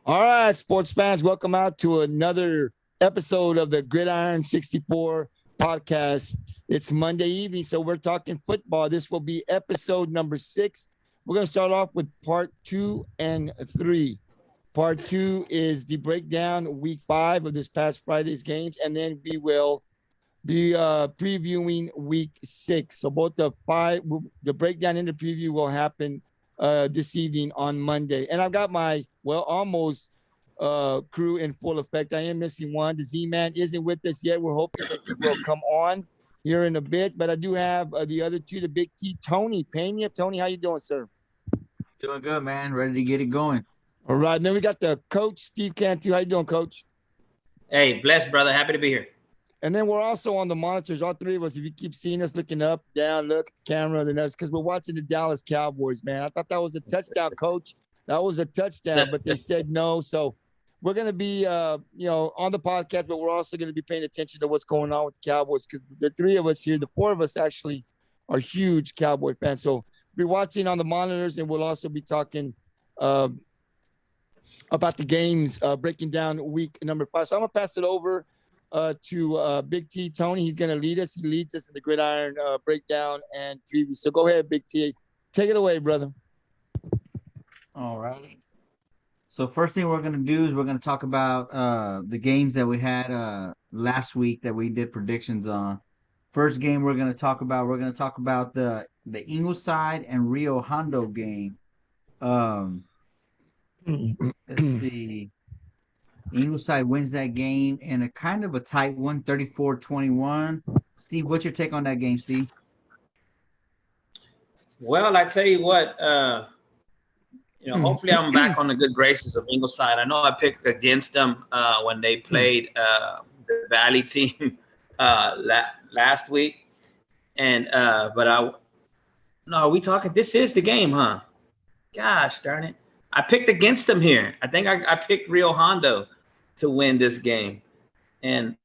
All right, sports fans, welcome out to another episode of the Gridiron 64 podcast. It's Monday evening, so we're talking football. This will be episode number 6. We're going to start off with part 2 and 3. Part 2 is the breakdown week 5 of this past Friday's games, and then we will be previewing week 6. So both the breakdown and the preview will happen this evening on Monday. And I've got my, almost crew in full effect. I am missing one. The Z-Man isn't with us yet. We're hoping that he will come on here in a bit. But I do have the other two, the Big T, Tony Pena. Tony, how you doing, sir? Doing good, man. Ready to get it going. All right. And then we got the coach, Steve Cantu. How you doing, coach? Hey, blessed, brother. Happy to be here. And then we're also on the monitors, all three of us. If you keep seeing us looking up, down, look at the camera, then that's because we're watching the Dallas Cowboys, man. I thought that was a touchdown, coach. That was a touchdown, but they said no. So we're going to be, on the podcast, but we're also going to be paying attention to what's going on with the Cowboys because the three of us here, the four of us actually are huge Cowboy fans. So we'll be watching on the monitors, and we'll also be talking about the games, breaking down week number 5. So I'm going to pass it over to Big T. Tony. He's going to lead us. He leads us in the gridiron breakdown and preview. So go ahead, Big T. Take it away, brother. All righty. So first thing we're going to do is we're going to talk about the games that we had last week that we did predictions on. First game we're going to talk about the Ingleside and Rio Hondo game. Let's see. Ingleside wins that game in a kind of a tight one, 34-21. Steve, what's your take on that game, Steve? Well, I tell you what, hopefully I'm back on the good graces of Ingleside. I know I picked against them when they played the Valley team last week. And we talking, this is the game, huh? Gosh, darn it. I picked against them here. I think I picked Rio Hondo to win this game. And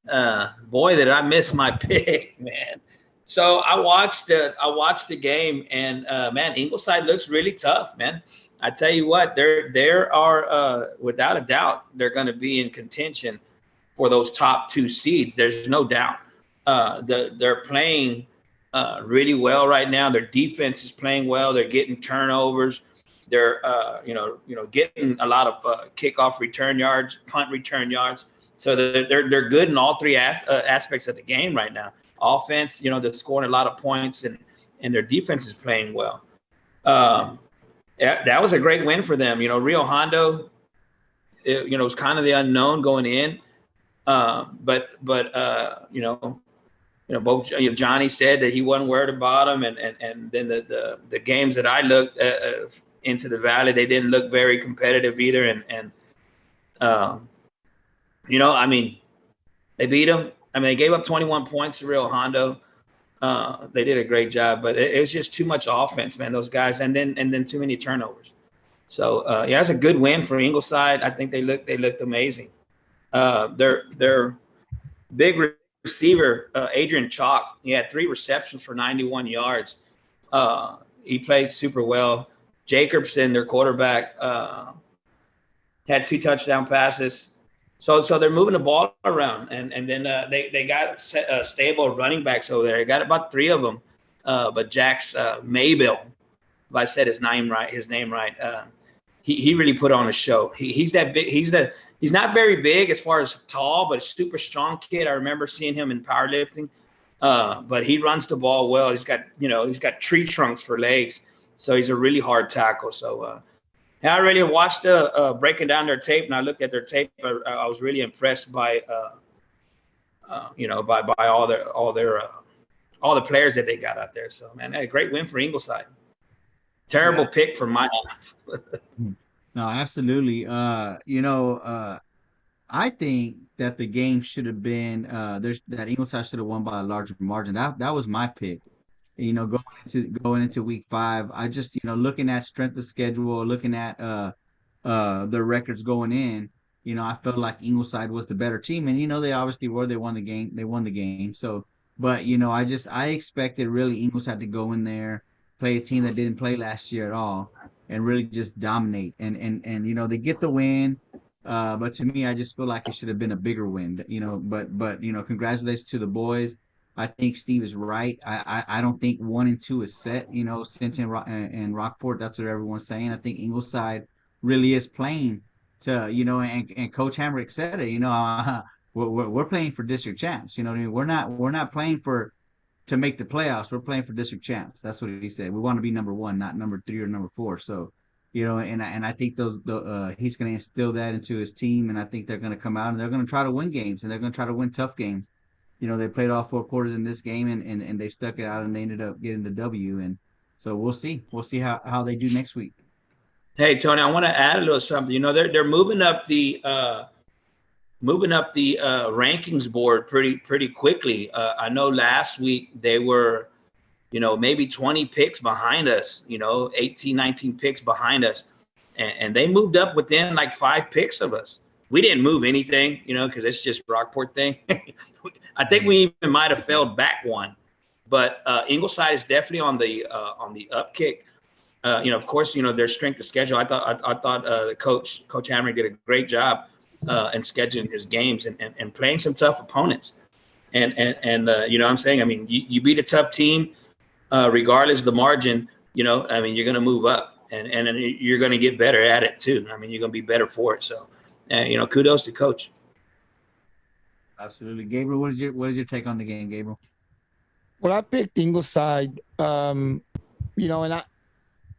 boy, did I miss my pick, man. So I watched the game, and man, Ingleside looks really tough, man. I tell you what, there are without a doubt they're going to be in contention for those top 2 seeds. There's no doubt. They're playing really well right now. Their defense is playing well. They're getting turnovers. They're getting a lot of kickoff return yards, punt return yards. So they're good in all 3 aspects of the game right now. Offense, they're scoring a lot of points, and their defense is playing well. That was a great win for them. Rio Hondo, was kind of the unknown going in, but both Johnny said that he wasn't worried about him, and then the games that I looked into the Valley, they didn't look very competitive either, and they beat them. They gave up 21 points to Rio Hondo. They did a great job, but it was just too much offense, man. Those guys, and then too many turnovers. So it's a good win for Ingleside. I think they looked amazing. Their big receiver, Adrian Chalk, he had 3 receptions for 91 yards. He played super well. Jacobson, their quarterback, had 2 touchdown passes. So they're moving the ball around, and then they got stable running backs over there. They got about 3 of them, but Jax Maybill, if I said his name right, he really put on a show. He's that big. He's not very big as far as tall, but a super strong kid. I remember seeing him in powerlifting, but he runs the ball well. He's got tree trunks for legs, so he's a really hard tackle. So. I really watched breaking down their tape, and I looked at their tape. I was really impressed by by all the players that they got out there. So man, a great win for Ingleside. Terrible pick for my half. No, absolutely. I think that the game should have been that Ingleside should have won by a larger margin. That was my pick. Going into week 5, I just looking at strength of schedule, looking at the records going in, I felt like Ingleside was the better team, and they obviously were. They won the game. So, but I expected really Ingleside to go in there, play a team that didn't play last year at all, and really just dominate. And they get the win. But to me, I just feel like it should have been a bigger win, but congratulations to the boys. I think Steve is right. I don't think 1-2 is set, Since in Rockport, that's what everyone's saying. I think Ingleside really is playing to, and Coach Hamrick said it, we're playing for district champs. You know what I mean? We're not playing to make the playoffs. We're playing for district champs. That's what he said. We want to be number 1, not number 3 or number 4. So, and I think he's going to instill that into his team, and I think they're going to come out and they're going to try to win games, and they're going to try to win tough games. They played all 4 quarters in this game, and they stuck it out, and they ended up getting the W. And so we'll see how they do next week. Hey Tony, I want to add a little something. They're moving up the rankings board pretty quickly. I know last week they were, maybe 20 picks behind us, 18, 19 picks behind us. And they moved up within like 5 picks of us. We didn't move anything, because it's just Rockport thing. I think we even might have fell back 1. But Ingleside is definitely on the up kick. Of course, their strength of schedule. I thought Coach Hammer did a great job in scheduling his games and playing some tough opponents. And what I'm saying, I mean, you beat a tough team, regardless of the margin, you're going to move up and you're going to get better at it too. I mean, you're going to be better for it. So, kudos to Coach. Absolutely. Gabriel, what is your take on the game, Gabriel? Well, I picked Ingleside, and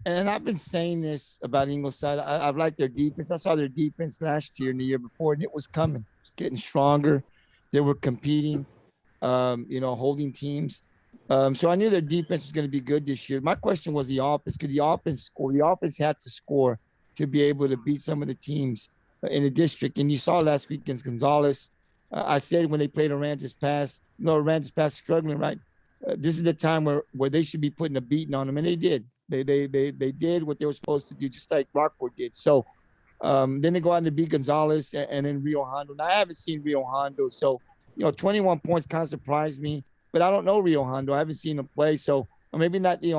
I've been saying this about Ingleside. I've liked their defense. I saw their defense last year and the year before, and it was coming. It was getting stronger. They were competing, holding teams. So I knew their defense was going to be good this year. My question was the offense. Could the offense score? The offense had to score to be able to beat some of the teams in the district. And you saw last week against Gonzales. I said when they played Aransas Pass, Aransas Pass struggling, right? This is the time where they should be putting a beating on them, and they did. They did what they were supposed to do, just like Rockport did. So then they go out and beat Gonzales and then Rio Hondo. Now, I haven't seen Rio Hondo, so 21 points kind of surprised me. But I don't know Rio Hondo. I haven't seen them play, so maybe not. They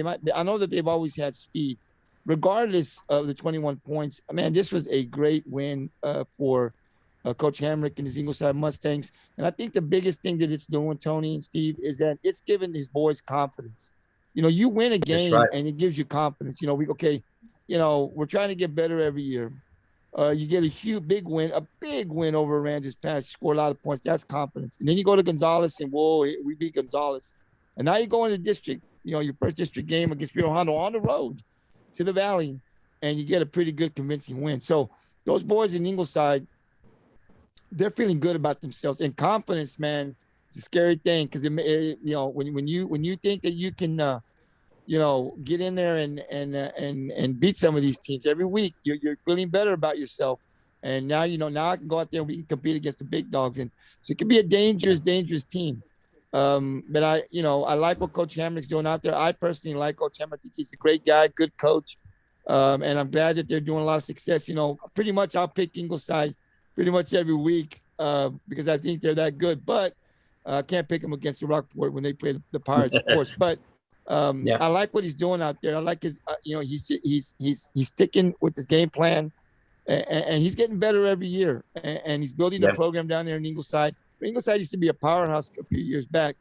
might. I know that they've always had speed. Regardless of the 21 points, man, this was a great win for Coach Hamrick and his Ingleside Mustangs. And I think the biggest thing that it's doing, Tony and Steve, is that it's giving his boys confidence. You win a game and it gives you confidence. We're trying to get better every year. You get a big win over Aransas Pass, score a lot of points. That's confidence. And then you go to Gonzales and, whoa, we beat Gonzales. And now you go in the district, your first district game against Rio Hondo on the road to the Valley, and you get a pretty good convincing win. So those boys in Ingleside, they're feeling good about themselves. And confidence, man, it's a scary thing because when you think that you can get in there and beat some of these teams every week, you're feeling better about yourself. And now I can go out there and we can compete against the big dogs, and so it can be a dangerous team. But I like what Coach Hamrick's doing out there. I personally like Coach Hamrick. I think he's a great guy, good coach, and I'm glad that they're doing a lot of success. Pretty much I'll pick Ingleside pretty much every week because I think they're that good. But I can't pick them against the Rockport when they play the Pirates, of course. But I like what he's doing out there. I like his, he's sticking with his game plan, and he's getting better every year. And he's building the program down there in Ingleside. Ingleside used to be a powerhouse a few years back,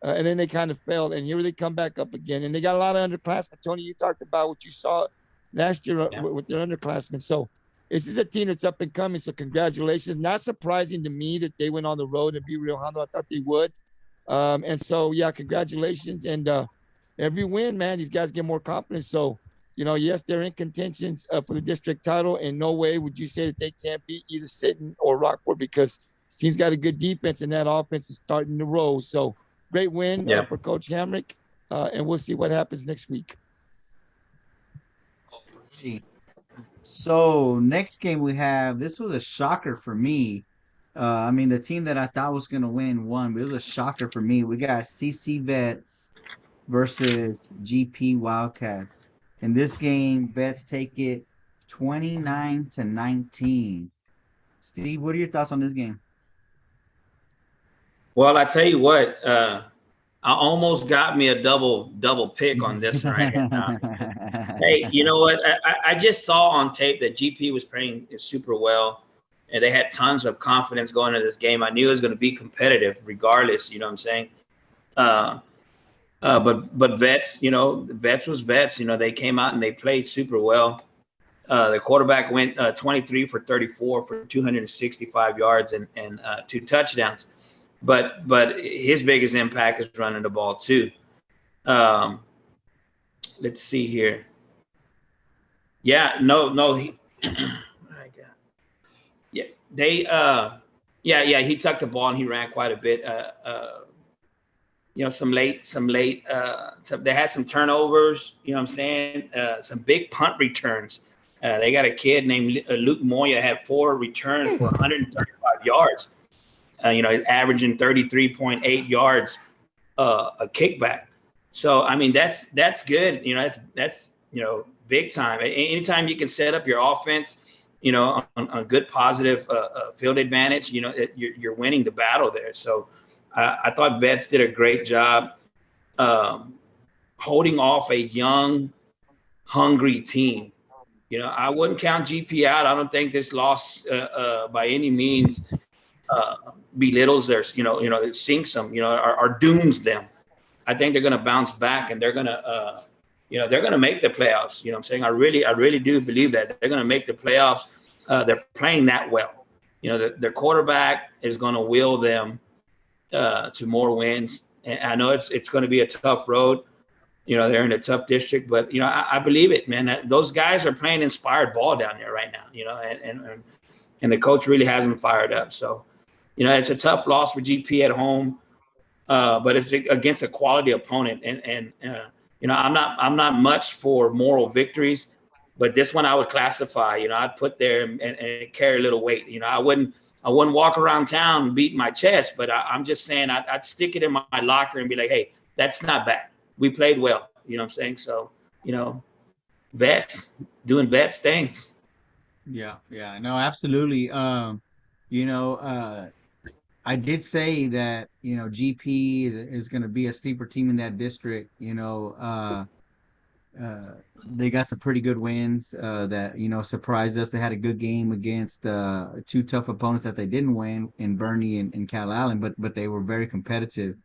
and then they kind of failed. And here they come back up again. And they got a lot of underclassmen. Tony, you talked about what you saw last year with their underclassmen. So this is a team that's up and coming. So congratulations. Not surprising to me that they went on the road and beat Rio Hondo. I thought they would. And so, congratulations. And every win, man, these guys get more confidence. So, yes, they're in contention for the district title. And no way would you say that they can't beat either Sitten or Rockport because this team's got a good defense and that offense is starting to roll. So great win for Coach Hamrick. And we'll see what happens next week. So next game we have, this was a shocker for me. The team that I thought was going to won, but it was a shocker for me. We got CC Vets versus GP Wildcats. In this game, Vets take it 29-19. Steve, what are your thoughts on this game? Well, I tell you what, I almost got me a double pick on this one right here. Hey, you know what? I just saw on tape that GP was playing super well, and they had tons of confidence going into this game. I knew it was going to be competitive regardless. You know what I'm saying? But Vets, Vets was Vets. They came out and they played super well. The quarterback went 23 for 34 for 265 yards and 2 touchdowns. But his biggest impact is running the ball too. Let's see here. Yeah, no, he. Yeah, they. He tucked the ball and he ran quite a bit. Some late. They had some turnovers. You know what I'm saying? Some big punt returns. They got a kid named Luke Moya, had 4 returns for 135 yards. Averaging 33.8 yards a kickback. So I mean that's good. That's big time. Anytime you can set up your offense, on good positive field advantage, you're winning the battle there. So I thought Vets did a great job holding off a young, hungry team. I wouldn't count GP out. I don't think this loss by any means belittles their, it sinks them, or dooms them. I think they're going to bounce back and they're going to, they're going to make the playoffs. You know what I'm saying? I really do believe that they're going to make the playoffs. They're playing that well. Their quarterback is going to will them to more wins. And I know it's going to be a tough road. They're in a tough district, but I believe it, man. Those guys are playing inspired ball down there right now. And the coach really has them fired up. So, it's a tough loss for GP at home, but it's against a quality opponent. And I'm not much for moral victories, but this one I would classify. I'd put there and carry a little weight. I wouldn't walk around town beating my chest, but I'm just saying I'd stick it in my locker and be like, hey, that's not bad. We played well. You know what I'm saying? So, Vets doing Vets things. Yeah, no, absolutely. I did say that, GP is going to be a sleeper team in that district. They got some pretty good wins that, surprised us. They had a good game against 2 tough opponents that they didn't win in Bernie and Calhoun, but they were very competitive.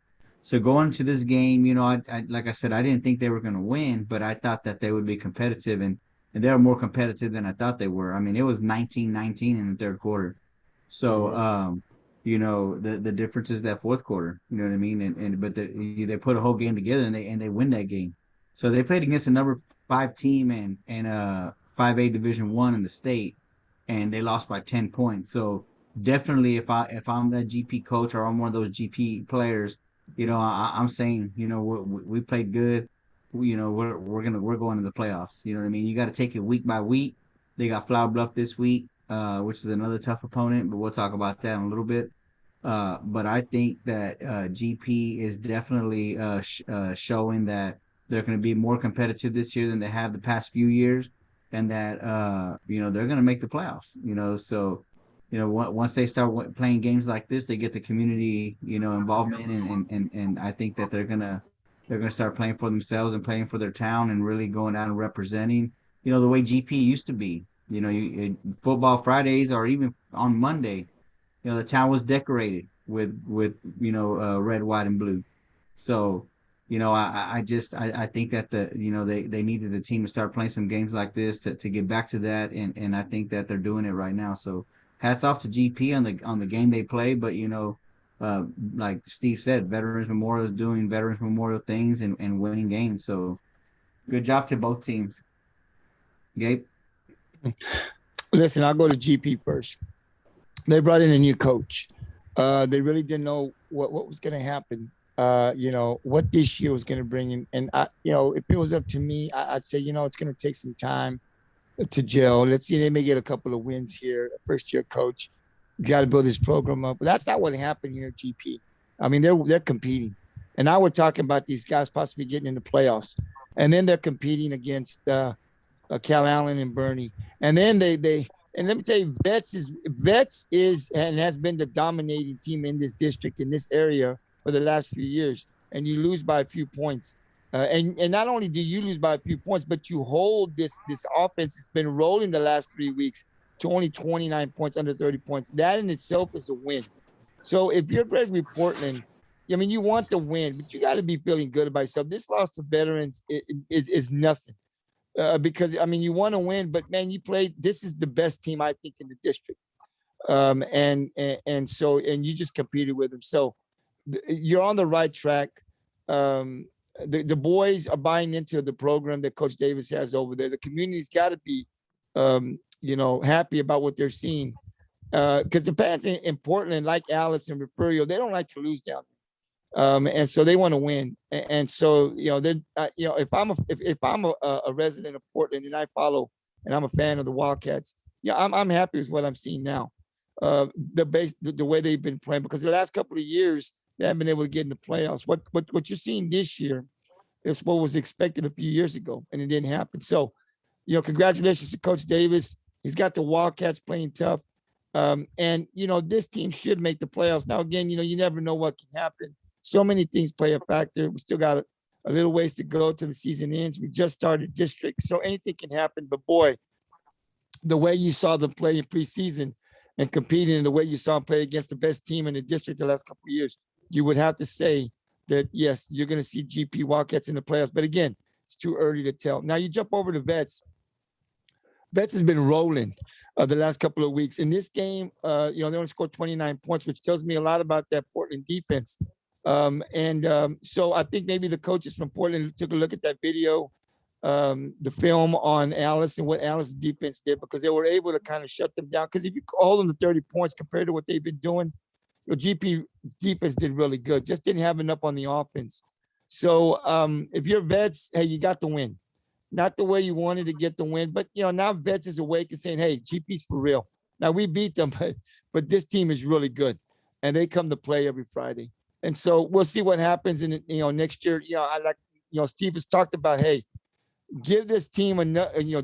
So going to this game, I like I said, I didn't think they were going to win, but I thought that they would be competitive, and they were more competitive than I thought they were. I mean, it was 19-19 in the third quarter. So, the difference is that fourth quarter. You know what I mean? But they put a whole game together and they win that game. So they played against a number 5 team and 5A Division I in the state, and they lost by 10 points. So definitely, if I'm that GP coach or I'm one of those GP players, I'm saying, we played good. We're going to the playoffs. You know what I mean? You got to take it week by week. They got Flower Bluff this week, which is another tough opponent, but we'll talk about that in a little bit. But I think that GP is definitely showing that they're going to be more competitive this year than they have the past few years, and that they're going to make the playoffs. So once they start playing games like this, they get the community involvement, and I think that they're gonna start playing for themselves and playing for their town and really going out and representing the way GP used to be. Football Fridays or even on Monday, the town was decorated with red, white, and blue. So I think that they needed the team to start playing some games like this to get back to that, and I think that they're doing it right now. So hats off to GP on the game they play, but like Steve said, Veterans Memorial is doing Veterans Memorial things and winning games. So good job to both teams. Gabe? Listen, I'll go to GP first. They brought in a new coach. They really didn't know what was going to happen. What this year was going to bring in. And if it was up to me, I'd say, it's going to take some time to gel. Let's see, they may get a couple of wins here. First year coach, got to build his program up. But that's not what happened here at GP. I mean, they're competing, and now we're talking about these guys possibly getting in the playoffs, and then they're competing against Calhoun and Bernie, and then they and let me tell you, Vets is and has been the dominating team in this district, in this area for the last few years. and you lose by a few points. And not only do you lose by a few points, but you hold this offense that's been rolling the last 3 weeks to only 29 points, under 30 points. That in itself is a win. So if you're Gregory-Portland, I mean, you want to win, but you got to be feeling good about yourself. This loss to veterans is nothing. Because, I mean, you want to win, but, man, you played – this is the best team, I think, in the district. And so you just competed with them. So you're on the right track. The boys are buying into the program that Coach Davis has over there. The community's got to be, happy about what they're seeing. Because the fans in Portland, like Alice and Refugio, they don't like to lose down there. And so they want to win. And so, they're, if I'm a resident of Portland and I follow and I'm a fan of the Wildcats, I'm happy with what I'm seeing now. The way they've been playing, because the last couple of years they haven't been able to get in the playoffs. What you're seeing this year is what was expected a few years ago, and it didn't happen. So, congratulations to Coach Davis. He's got the Wildcats playing tough. And this team should make the playoffs. Now, again, you never know what can happen. So many things play a factor. We still got a little ways to go till the season ends. We just started district, so anything can happen. But boy, the way you saw them play in preseason and competing, and the way you saw them play against the best team in the district the last couple of years, you would have to say that, yes, you're going to see GP Wildcats in the playoffs. But again, it's too early to tell. Now you jump over to Vets. Vets has been rolling the last couple of weeks. In this game, they only scored 29 points, which tells me a lot about that Portland defense. So I think maybe the coaches from Portland took a look at that video, the film on Alice and what Alice's defense did, because they were able to kind of shut them down. Because if you hold them to 30 points compared to what they've been doing, GP defense did really good. Just didn't have enough on the offense. So if you're Vets, hey, you got the win. Not the way you wanted to get the win, but now Vets is awake and saying, hey, GP's for real. Now we beat them, but this team is really good, and they come to play every Friday. And so we'll see what happens in next year. I like Steve has talked about, hey, give this team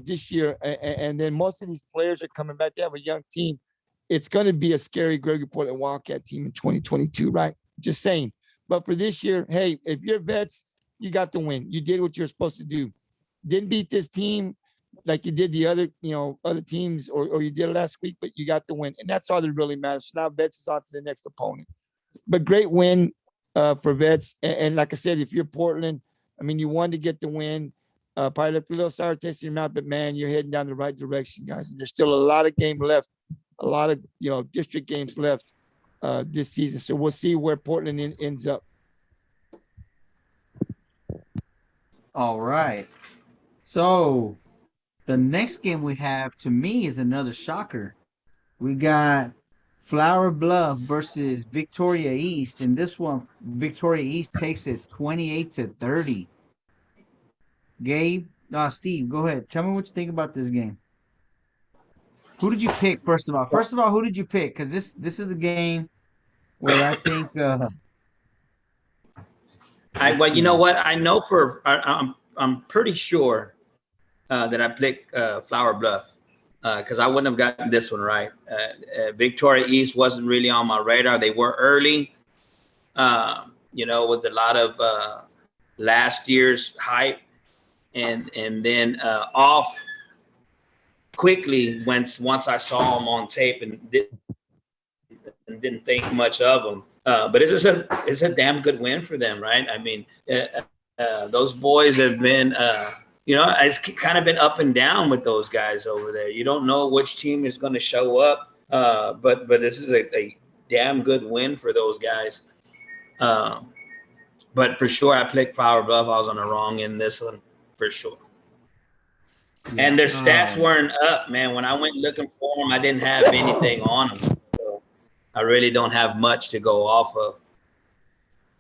this year, and then most of these players are coming back. They have a young team. It's going to be a scary Gregory-Portland Wildcat team in 2022, right? Just saying. But for this year, hey, if you're Vets, you got the win. You did what you're supposed to do. Didn't beat this team like you did the other teams, or you did last week, but you got the win, and that's all that really matters. So now Vets is on to the next opponent. But great win for Vets, and like I said, if you're Portland, I mean, you wanted to get the win. Probably left a little sour taste in your mouth, but man, you're heading down the right direction, guys. And there's still a lot of game left, a lot of district games left this season. So we'll see where Portland ends up. All right. So the next game we have, to me, is another shocker. We got Flower Bluff versus Victoria East. And this one, Victoria East takes it 28-30. Gabe, Steve, go ahead. Tell me what you think about this game. Who did you pick, first of all? Who did you pick? Because this is a game where I think you know what? I know I'm pretty sure that I picked Flower Bluff because I wouldn't have gotten this one right. Victoria East wasn't really on my radar. They were early, with a lot of last year's hype, and then off quickly once I saw them on tape and didn't think much of them. But it's a damn good win for them, right? I mean, those boys have been, it's kind of been up and down with those guys over there. You don't know which team is going to show up, but this is a damn good win for those guys. But for sure, I picked Flower Bluff. I was on the wrong end this one for sure. Yeah. And their stats weren't up, man. When I went looking for them, I didn't have anything on them. So I really don't have much to go off of.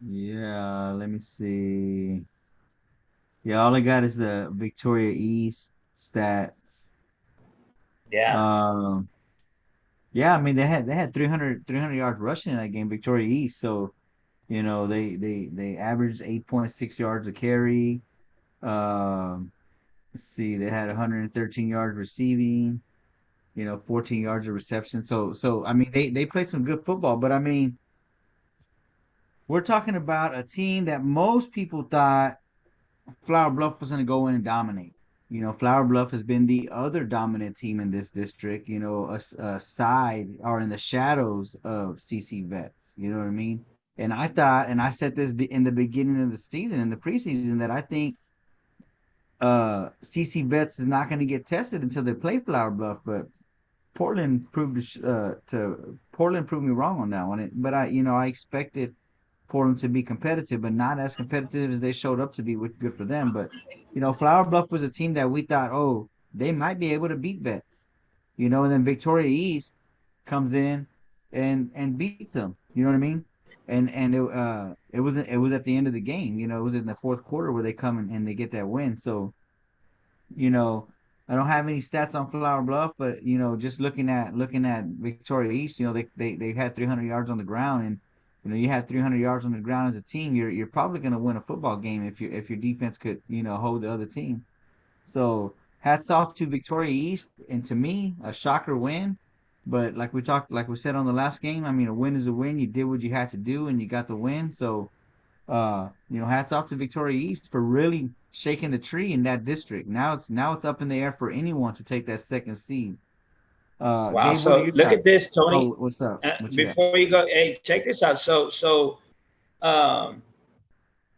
Yeah, let me see. Yeah, all I got is the Victoria East stats. Yeah. Yeah, I mean they had 300 yards rushing in that game, Victoria East. So, they averaged 8.6 yards a carry. Let's see, they had 113 yards receiving, 14 yards of reception. So I mean they played some good football, but I mean we're talking about a team that most people thought Flower Bluff was going to go in and dominate. Flower Bluff has been the other dominant team in this district, a side or in the shadows of CC Vets. You know what I mean? And I thought, and I said this in the beginning of the season, in the preseason, that I think CC Vets is not going to get tested until they play Flower Bluff, but Portland proved me wrong on that one. But I expected Portland to be competitive, but not as competitive as they showed up to be. Which good for them. But Flower Bluff was a team that we thought, oh, they might be able to beat Vets. And then Victoria East comes in and beats them. You know what I mean? And it was at the end of the game. It was in the fourth quarter where they come and they get that win. So, I don't have any stats on Flower Bluff, but just looking at Victoria East, they had 300 yards on the ground, and you have 300 yards on the ground as a team, you're probably going to win a football game if your defense could hold the other team. So hats off to Victoria East, and to me, a shocker win. But like we said on the last game, I mean, a win is a win. You did what you had to do, and you got the win. So, hats off to Victoria East for really shaking the tree in that district. Now it's up in the air for anyone to take that second seed. Wow. Gabe, So look at this, Tony. Oh, what's up? Before you go, hey, check this out.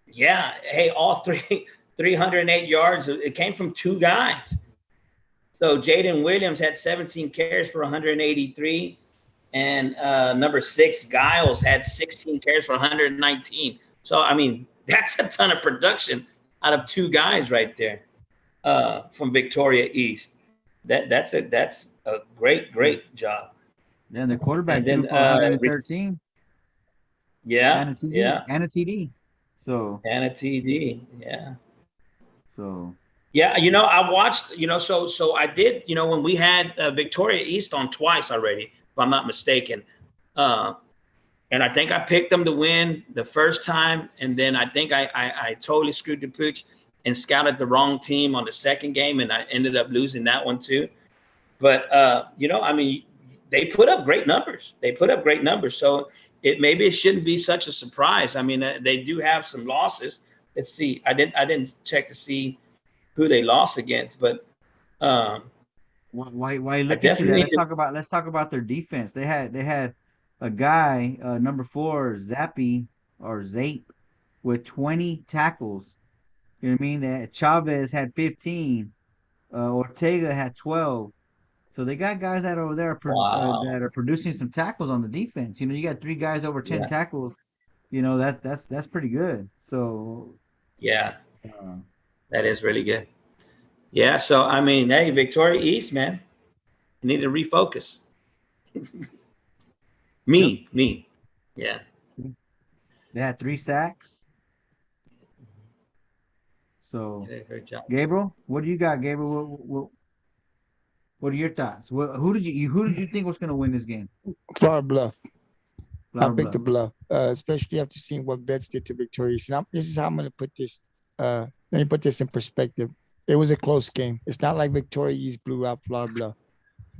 Yeah, hey, all 308 yards. It came from two guys. So Jaden Williams had 17 carries for 183, and number 6 Giles had 16 carries for 119. So I mean, that's a ton of production out of two guys right there from Victoria East. That's a great job. Yeah, the quarterback threw for 113. Yeah, and a TD, yeah, and a TD. So and a TD. Yeah. So yeah, I watched. So I did. When we had Victoria East on twice already, if I'm not mistaken. And I think I picked them to win the first time, and then I think I totally screwed the pooch and scouted the wrong team on the second game, and I ended up losing that one too. But I mean, they put up great numbers. So maybe it shouldn't be such a surprise. I mean, they do have some losses. Let's see. I didn't check to see who they lost against, but why look into that? Let's talk about their defense. They had a guy, number 4, Zappy or Zape, with 20 tackles. You know what I mean? That Chavez had 15. Ortega had 12. So they got guys that over there that are producing some tackles on the defense. You got 3 guys over 10 tackles. That's pretty good. So yeah, that is really good. Yeah. So I mean, hey, Victoria East, man, you need to refocus. Me. Yeah. They had 3 sacks. So, great job. Gabriel, what do you got, Gabriel? What are your thoughts? Who did you think was going to win this game? Flower Bluff. I picked the Bluff, especially after seeing what Vets did to Victoria East. Now, this is how I'm going to put this. Let me put this in perspective. It was a close game. It's not like Victoria East blew out Flower Bluff.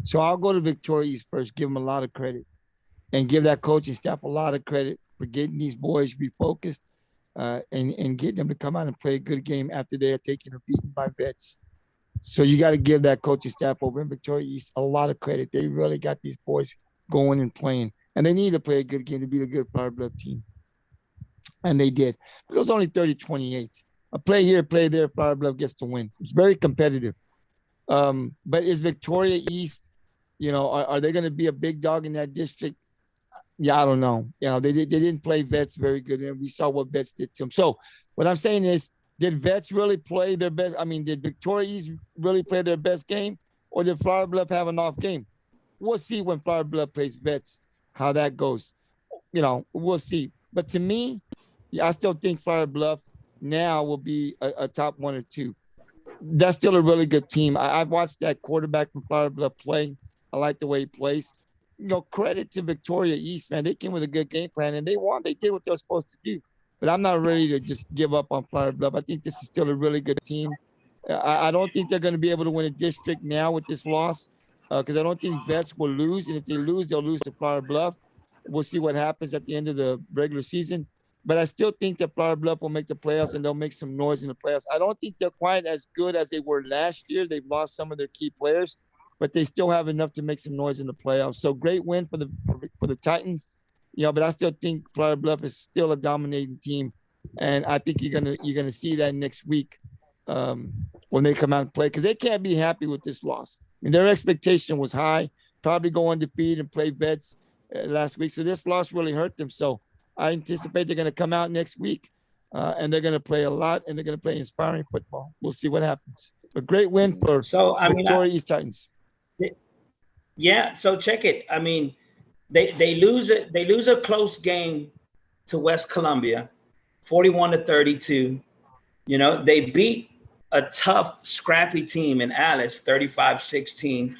So I'll go to Victoria East first, give them a lot of credit, and give that coaching staff a lot of credit for getting these boys refocused and getting them to come out and play a good game after they are taking a beating by Vets. So you got to give that coaching staff over in Victoria East a lot of credit. They really got these boys going and playing, and they need to play a good game to beat a good Flower Bluff team. And they did. But it was only 30-28. A play here, play there, Flower Bluff gets to win. It's very competitive. But is Victoria East, are they going to be a big dog in that district? Yeah, I don't know. They didn't play Vets very good, and we saw what Vets did to them. So what I'm saying is, did Vets really play their best? I mean, did Victoria East really play their best game, or did Flower Bluff have an off game? We'll see when Flower Bluff plays Vets how that goes. We'll see. But to me, I still think Flower Bluff now will be a top 1 or 2. That's still a really good team. I've watched that quarterback from Flower Bluff play. I like the way he plays. Credit to Victoria East, man. They came with a good game plan, and they won. They did what they were supposed to do. But I'm not ready to just give up on Flower Bluff. I think this is still a really good team. I don't think they're going to be able to win a district now with this loss because I don't think Vets will lose. And if they lose, they'll lose to Flower Bluff. We'll see what happens at the end of the regular season. but I still think that Flower Bluff will make the playoffs and they'll make some noise in the playoffs. I don't think they're quite as good as they were last year. They've lost some of their key players, but they still have enough to make some noise in the playoffs. So great win for the Titans, but I still think Flower Bluff is still a dominating team, and I think you're gonna see that next week when they come out and play, because they can't be happy with this loss. I mean, their expectation was high, probably go undefeated and play vets last week. So this loss really hurt them. So I anticipate they're going to come out next week and they're going to play a lot and they're going to play inspiring football. We'll see what happens. A great win for Victoria East Titans. Yeah. So check it. I mean, they lose a close game to West Columbia, 41-32. They beat a tough, scrappy team in Alice, 35-16.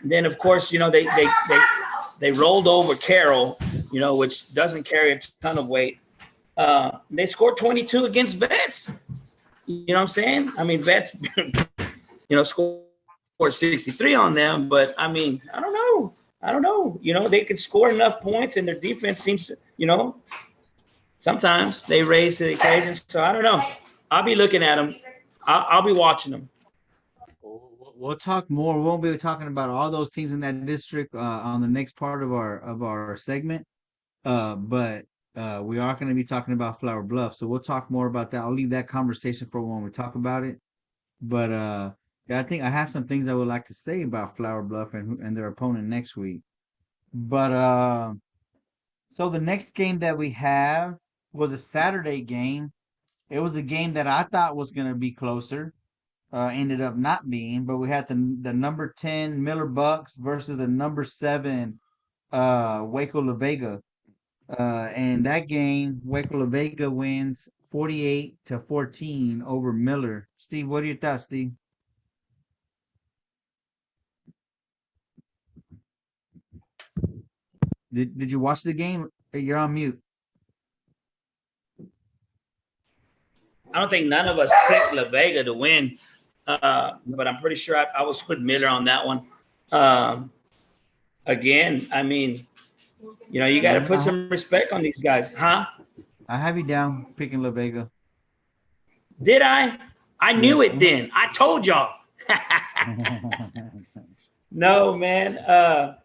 Then, of course, they rolled over Carroll, which doesn't carry a ton of weight. They scored 22 against Vets. You know what I'm saying? I mean, Vets, scored 63 on them, but I mean, I don't know. They could score enough points, and their defense seems to, sometimes they raise to the occasion. So I don't know. I'll be looking at them. I'll be watching them. We'll talk more. We won't be talking about all those teams in that district on the next part of our segment. But we are going to be talking about Flower Bluff, so we'll talk more about that. I'll leave that conversation for when we talk about it. But I think I have some things I would like to say about Flower Bluff and their opponent next week. But so the next game that we have was a Saturday game. It was a game that I thought was going to be closer. Ended up not being, but we had the number 10 Miller Bucs versus the number 7 Waco La Vega. And that game, Waco La Vega wins 48-14 over Miller. Steve, what are your thoughts, Steve? Did you watch the game? You're on mute. I don't think none of us picked La Vega to win, but I'm pretty sure I was with Miller on that one. Again, I mean, you got to put some respect on these guys, huh? I have you down picking La Vega. Did I? I knew it then. I told y'all. No, man.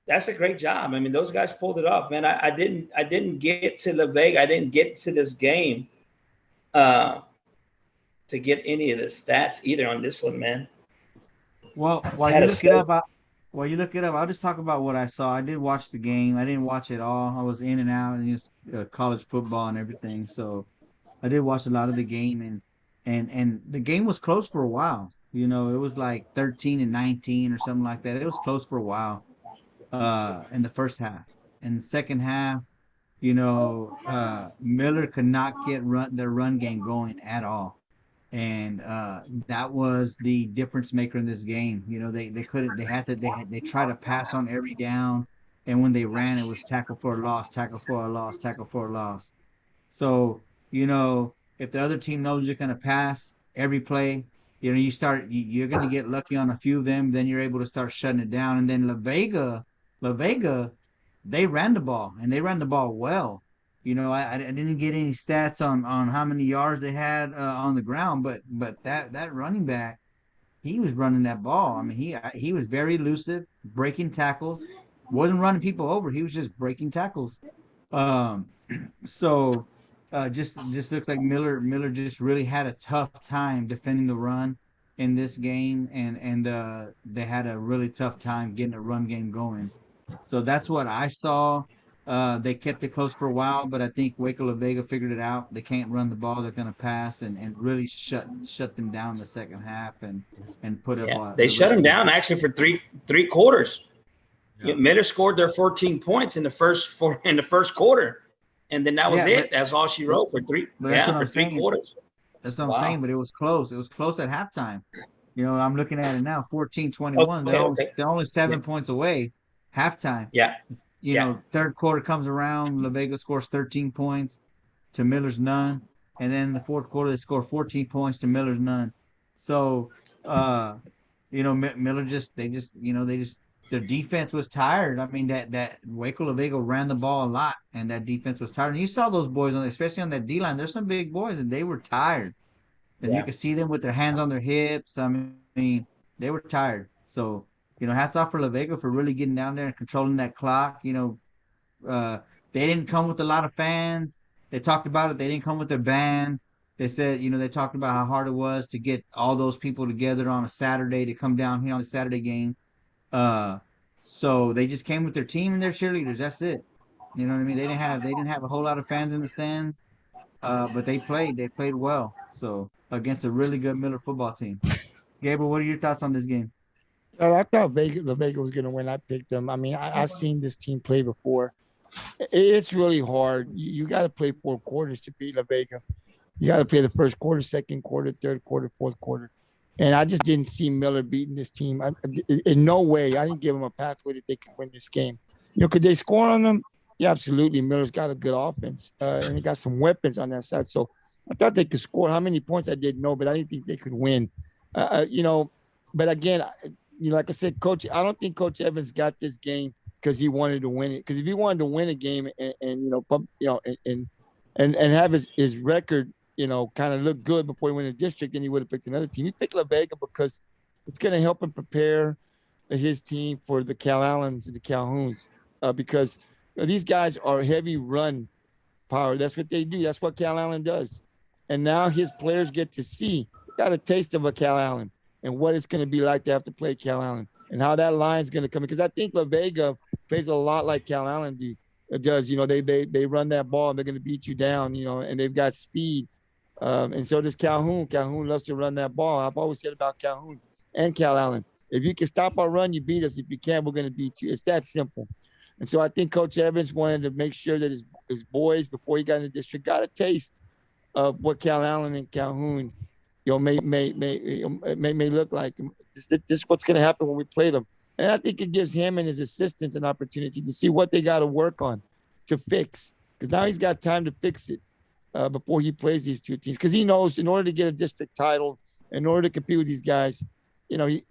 That's a great job. I mean, those guys pulled it off, man. I didn't get to La Vega. I didn't get to this game to get any of the stats either on this one, man. Well, while you look it up, I'll just talk about what I saw. I did watch the game. I didn't watch it all. I was in and out and just college football and everything. So I did watch a lot of the game, and the game was close for a while. It was like 13-19 or something like that. It was close for a while in the first half. In the second half, Miller could not get their run game going at all. And that was the difference maker in this game. They couldn't. They tried to pass on every down, and when they ran, it was tackle for a loss, tackle for a loss, tackle for a loss. So if the other team knows you're gonna pass every play, you're gonna get lucky on a few of them. Then you're able to start shutting it down. And then La Vega, they ran the ball, and they ran the ball well. I didn't get any stats on how many yards they had on the ground, but that running back, he was running that ball. I mean, he was very elusive, breaking tackles, wasn't running people over. He was just breaking tackles. So just looks like Miller just really had a tough time defending the run in this game, and they had a really tough time getting a run game going. So that's what I saw. They kept it close for a while, but I think Waco La Vega figured it out. They can't run the ball; they're going to pass, and really shut them down in the second half and put up. They shut them down actually for three quarters. Yeah. Miller scored their 14 points in the first quarter, and then that was it. That's all she wrote for three. For 3 quarters. That's what I'm saying. But it was close. It was close at halftime. I'm looking at it now. 14-21. They're only 7 points away. Halftime. Third quarter comes around, La Vega scores 13 points to Miller's none, and then in the fourth quarter they score 14 points to Miller's none. So Miller just their defense was tired. I mean, that Waco La Vega ran the ball a lot, and that defense was tired. And you saw those boys especially on that D line. There's some big boys, and they were tired. And you could see them with their hands on their hips. I mean, they were tired. So, hats off for La Vega for really getting down there and controlling that clock. They didn't come with a lot of fans. They talked about it. They didn't come with their band. They said, they talked about how hard it was to get all those people together on a Saturday to come down here on the Saturday game. So they just came with their team and their cheerleaders. That's it. You know what I mean? They didn't have a whole lot of fans in the stands. But they played well. So against a really good Miller football team. Gabriel, what are your thoughts on this game? I thought La Vega was going to win. I picked them. I mean, I've seen this team play before. It's really hard. You got to play 4 quarters to beat La Vega. You got to play the first quarter, second quarter, third quarter, fourth quarter. And I just didn't see Miller beating this team. In no way. I didn't give them a pathway that they could win this game. Could they score on them? Yeah, absolutely. Miller's got a good offense, and he got some weapons on that side. So I thought they could score. How many points I didn't know, but I didn't think they could win. But again, like I said, Coach, I don't think Coach Evans got this game because he wanted to win it. Because if he wanted to win a game and have his record, kind of look good before he went to district, then he would have picked another team. He picked La Vega because it's going to help him prepare his team for the Calhoun's and the Calhouns, because these guys are heavy run power. That's what they do. That's what Calhoun does. And now his players get to see, got a taste of a Calhoun and what it's going to be like to have to play Calhoun and how that line's going to come in. Because I think La Vega plays a lot like Calhoun does. They run that ball and they're going to beat you down, and they've got speed. And so does Calhoun. Calhoun loves to run that ball. I've always said about Calhoun and Calhoun, if you can stop our run, you beat us. If you can't, we're going to beat you. It's that simple. And so I think Coach Evans wanted to make sure that his boys, before he got in the district, got a taste of what Calhoun and Calhoun, may look like. This is what's going to happen when we play them. And I think it gives him and his assistants an opportunity to see what they got to work on to fix. Because now he's got time to fix it before he plays these two teams. Because he knows in order to get a district title, in order to compete with these guys, to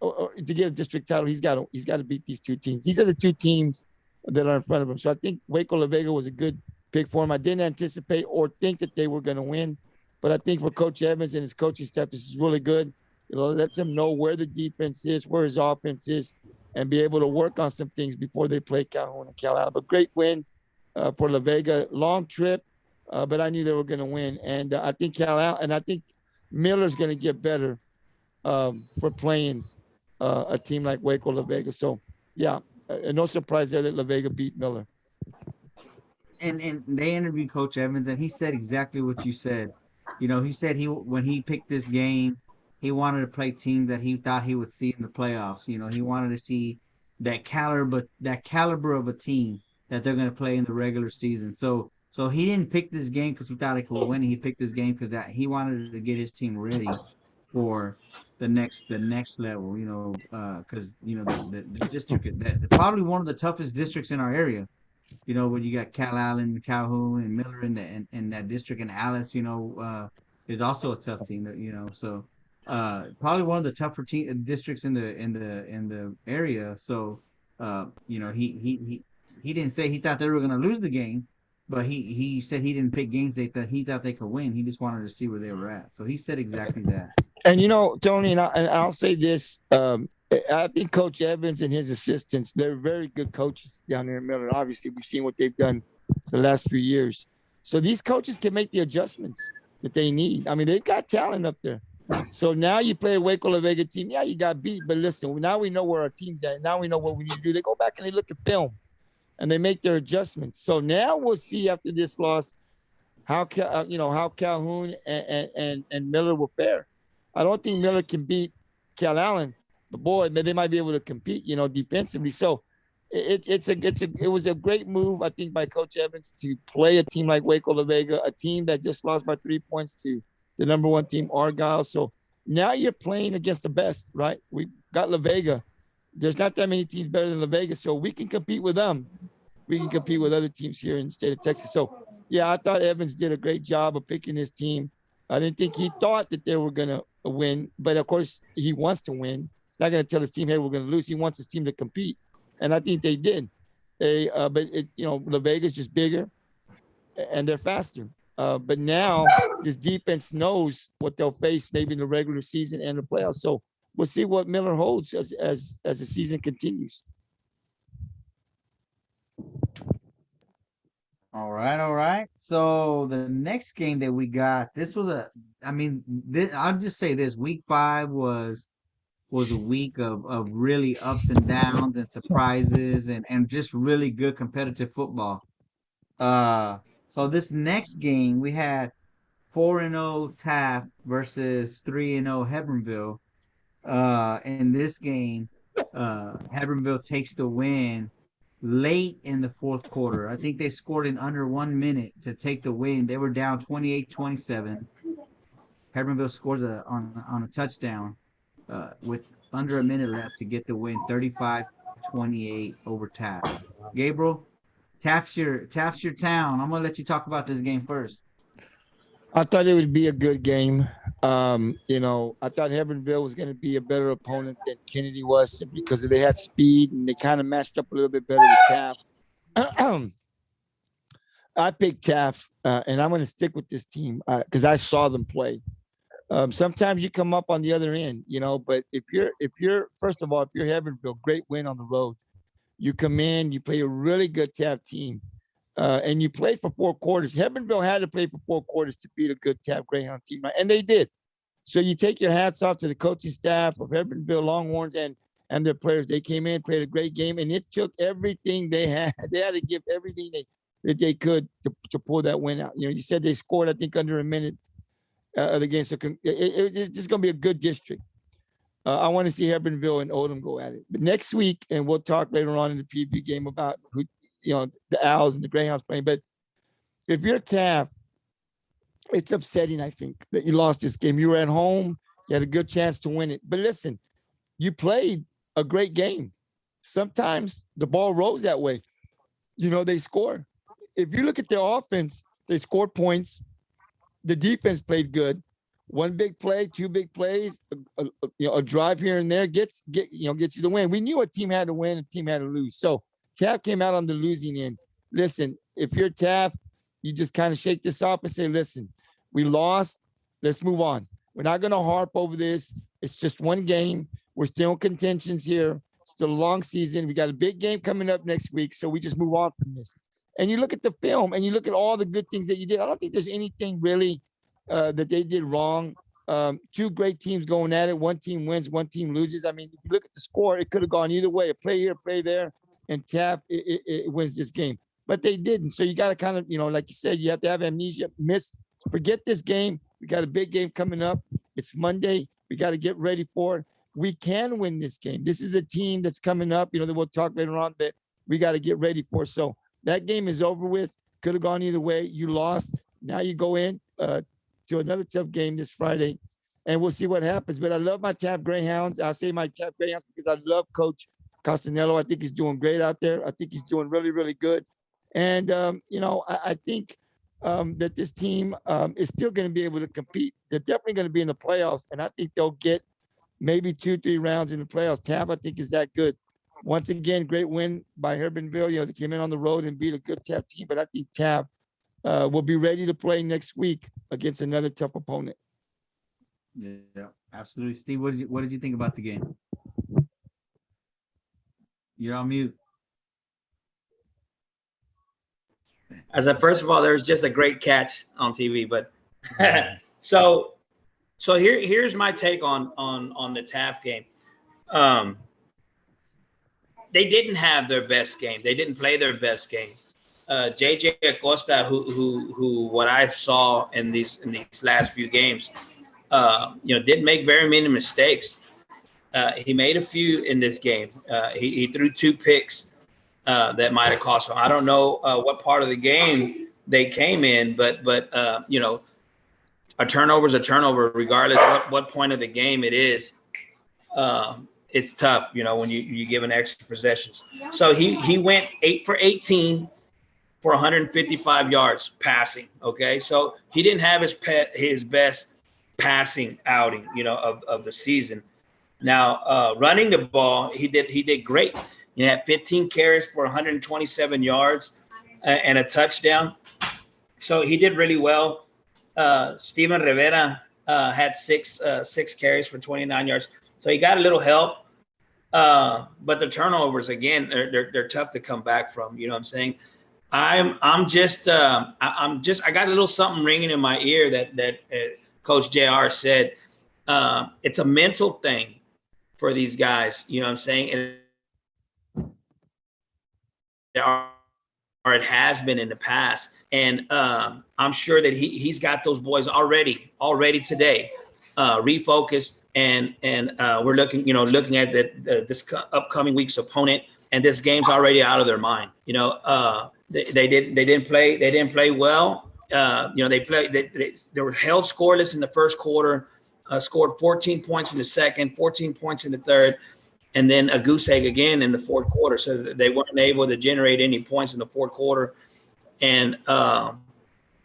get a district title, he's got to beat these two teams. These are the two teams that are in front of him. So I think Waco La Vega was a good pick for him. I didn't anticipate or think that they were going to win, but I think for Coach Evans and his coaching staff, this is really good. Lets him know where the defense is, where his offense is, and be able to work on some things before they play Calhoun and Calhoun. But great win for La Vega. Long trip, but I knew they were going to win. And I think Calhoun, and I think Miller's going to get better for playing a team like Waco La Vega. So, yeah. No surprise there that La Vega beat Miller. And they interviewed Coach Evans, and he said exactly what you said. He said when he picked this game, he wanted to play teams that he thought he would see in the playoffs. He wanted to see that caliber of a team that they're going to play in the regular season. So he didn't pick this game because he thought he could win. He picked this game because he wanted to get his team ready for the next level, because the district, probably one of the toughest districts in our area, when you got Calhoun, and Miller in that district, and Alice, is also a tough team, so probably one of the tougher districts in the area. So he didn't say he thought they were going to lose the game, but he said he didn't pick games he thought they could win. He just wanted to see where they were at. So he said exactly that. And Tony, and I'll say this: I think Coach Evans and his assistants, they're very good coaches down there in Miller. Obviously, we've seen what they've done the last few years. So these coaches can make the adjustments that they need. I mean, they've got talent up there. So now you play a Waco La Vega team. Yeah, you got beat, but listen, now we know where our team's at. Now we know what we need to do. They go back and they look at film, and they make their adjustments. So now we'll see after this loss how Calhoun and Miller will fare. I don't think Miller can beat Calhoun, but boy, they might be able to compete, defensively. So it was a great move, I think, by Coach Evans to play a team like Waco La Vega, a team that just lost by 3 points to the number one team, Argyle. So now you're playing against the best, right? We got La Vega. There's not that many teams better than La Vega, so we can compete with them. We can compete with other teams here in the state of Texas. So, yeah, I thought Evans did a great job of picking his team. I didn't think he thought that they were going to win, but of course he wants to win. He's not going to tell his team, hey, we're going to lose. He wants his team to compete. and I think they did. But the Vega's just bigger, and they're faster. But now this defense knows what they'll face maybe in the regular season and the playoffs. So we'll see what Miller holds as the season continues. All right. So the next game that we got, I'll just say this: Week 5 was a week of really ups and downs and surprises and just really good competitive football. So this next game we had 4-0 Taft versus 3-0 Hebbronville. In this game, Hebbronville takes the win late in the fourth quarter. I think they scored in under 1 minute to take the win. They were down 28-27. Hebbronville scores on a touchdown with under a minute left to get the win, 35-28 over Taft. Gabriel, Taft's your town. I'm gonna let you talk about this game first. I thought it would be a good game. I thought Hebbronville was going to be a better opponent than Kennedy was simply because they had speed and they kind of matched up a little bit better with Taft. I picked Taft, and I'm going to stick with this team because I saw them play. Sometimes you come up on the other end, but if you're first of all, if you're Hebbronville, great win on the road. You come in, you play a really good Taft team. And you play for 4 quarters. Hebbronville had to play for 4 quarters to beat a good Taft Greyhound team, right? And they did. So you take your hats off to the coaching staff of Hebbronville Longhorns and their players. They came in, played a great game, and it took everything they had. They had to give everything that they could to pull that win out. You said they scored, I think, under a minute of the game. So it's just going to be a good district. I want to see Hebbronville and Odom go at it. But next week, and we'll talk later on in the preview game about who – the Owls and the Greyhounds playing. But if you're Taft, it's upsetting, I think, that you lost this game. You were at home. You had a good chance to win it. But listen, you played a great game. Sometimes the ball rolls that way. They score. If you look at their offense, they scored points. The defense played good. 1 big play, 2 big plays, a drive here and there gets you the win. We knew a team had to win, a team had to lose. So Taft came out on the losing end. Listen, if you're Taft, you just kind of shake this off and say, listen, we lost. Let's move on. We're not going to harp over this. It's just 1 game. We're still in contentions here. It's still a long season. We got a big game coming up next week, so we just move on from this. And you look at the film, and you look at all the good things that you did. I don't think there's anything really that they did wrong. 2 great teams going at it. 1 team wins, 1 team loses. I mean, if you look at the score, it could have gone either way. A play here, play there. And Taft it wins this game. But they didn't. So you got to kind of, like you said, you have to have amnesia, forget this game. We got a big game coming up. It's Monday. We got to get ready for it. We can win this game. This is a team that's coming up, that we'll talk later on, but we got to get ready for it. So that game is over with. Could have gone either way. You lost. Now you go in to another tough game this Friday, and we'll see what happens. But I love my Taft Greyhounds. I'll say my Taft Greyhounds because I love Coach Costanello. I think he's doing great out there. I think he's doing really, really good. And, I think that this team is still going to be able to compete. They're definitely going to be in the playoffs, and I think they'll get maybe 2-3 rounds in the playoffs. Taft, I think, is that good. Once again, great win by Hebbronville. They came in on the road and beat a good Taft team, but I think Taft will be ready to play next week against another tough opponent. Yeah, absolutely. Steve, what did you think about the game? You're on mute. First of all, there's just a great catch on TV, but so here's my take on the Taft game. They didn't have their best game. They didn't play their best game. JJ Acosta, who what I saw in these last few games, didn't make very many mistakes. He made a few in this game. He threw 2 picks that might have cost him. I don't know what part of the game they came in, but a turnover is a turnover, regardless what point of the game it is. It's tough, when you give an extra possessions. So he went 8 for 18 for 155 yards passing. Okay, so he didn't have his best passing outing, of the season. Now, running the ball, he did great. He had 15 carries for 127 yards and a touchdown. So he did really well. Steven Rivera had six carries for 29 yards. So he got a little help. But the turnovers, again, they're tough to come back from. You know what I'm saying? I got a little something ringing in my ear that Coach JR said. It's a mental thing for these guys. You know what I'm saying? And or it has been in the past. And I'm sure that he's got those boys already today, refocused. And we're looking at this upcoming week's opponent, and this game's already out of their mind. They didn't play well. They were held scoreless in the first quarter, scored 14 points in the second, 14 points in the third, and then a goose egg again in the fourth quarter. So they weren't able to generate any points in the fourth quarter, and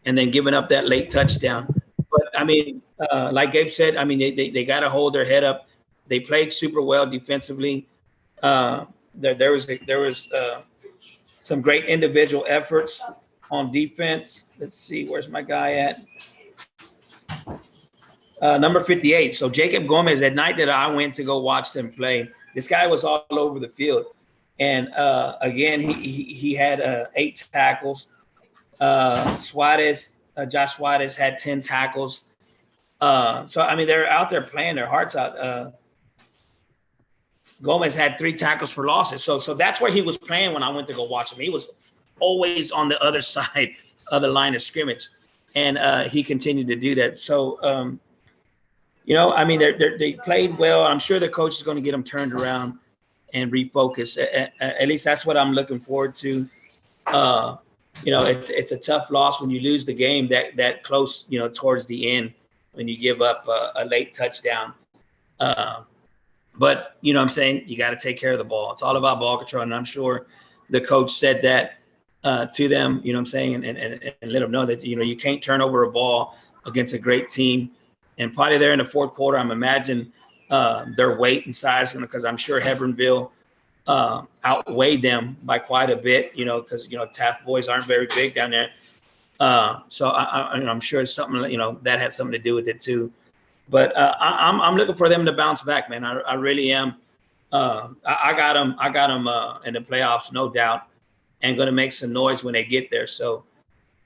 then giving up that late touchdown. But I mean, like Gabe said, I mean, they got to hold their head up. They played super well defensively. There was some great individual efforts on defense. Let's see, where's my guy at? Number 58. So Jacob Gomez, that night that I went to go watch them play, this guy was all over the field. And again, he had 8 tackles. Josh Suarez had 10 tackles. So, I mean, they're out there playing their hearts out. Gomez had 3 tackles for losses. So that's where he was playing when I went to go watch him. He was always on the other side of the line of scrimmage. And he continued to do that. So, I mean, they played well. I'm sure the coach is going to get them turned around and refocus. At least that's what I'm looking forward to. It's a tough loss when you lose the game that close, towards the end, when you give up a late touchdown. But, what I'm saying, you got to take care of the ball. It's all about ball control. And I'm sure the coach said that to them, what I'm saying, and let them know that, you can't turn over a ball against a great team. And probably there in the fourth quarter, I'm imagining their weight and size, because I'm sure Hebbronville outweighed them by quite a bit, because, Taft boys aren't very big down there. So I'm sure it's something, that had something to do with it too. But I'm looking for them to bounce back, man. I really am. I got them in the playoffs, no doubt, and going to make some noise when they get there. So,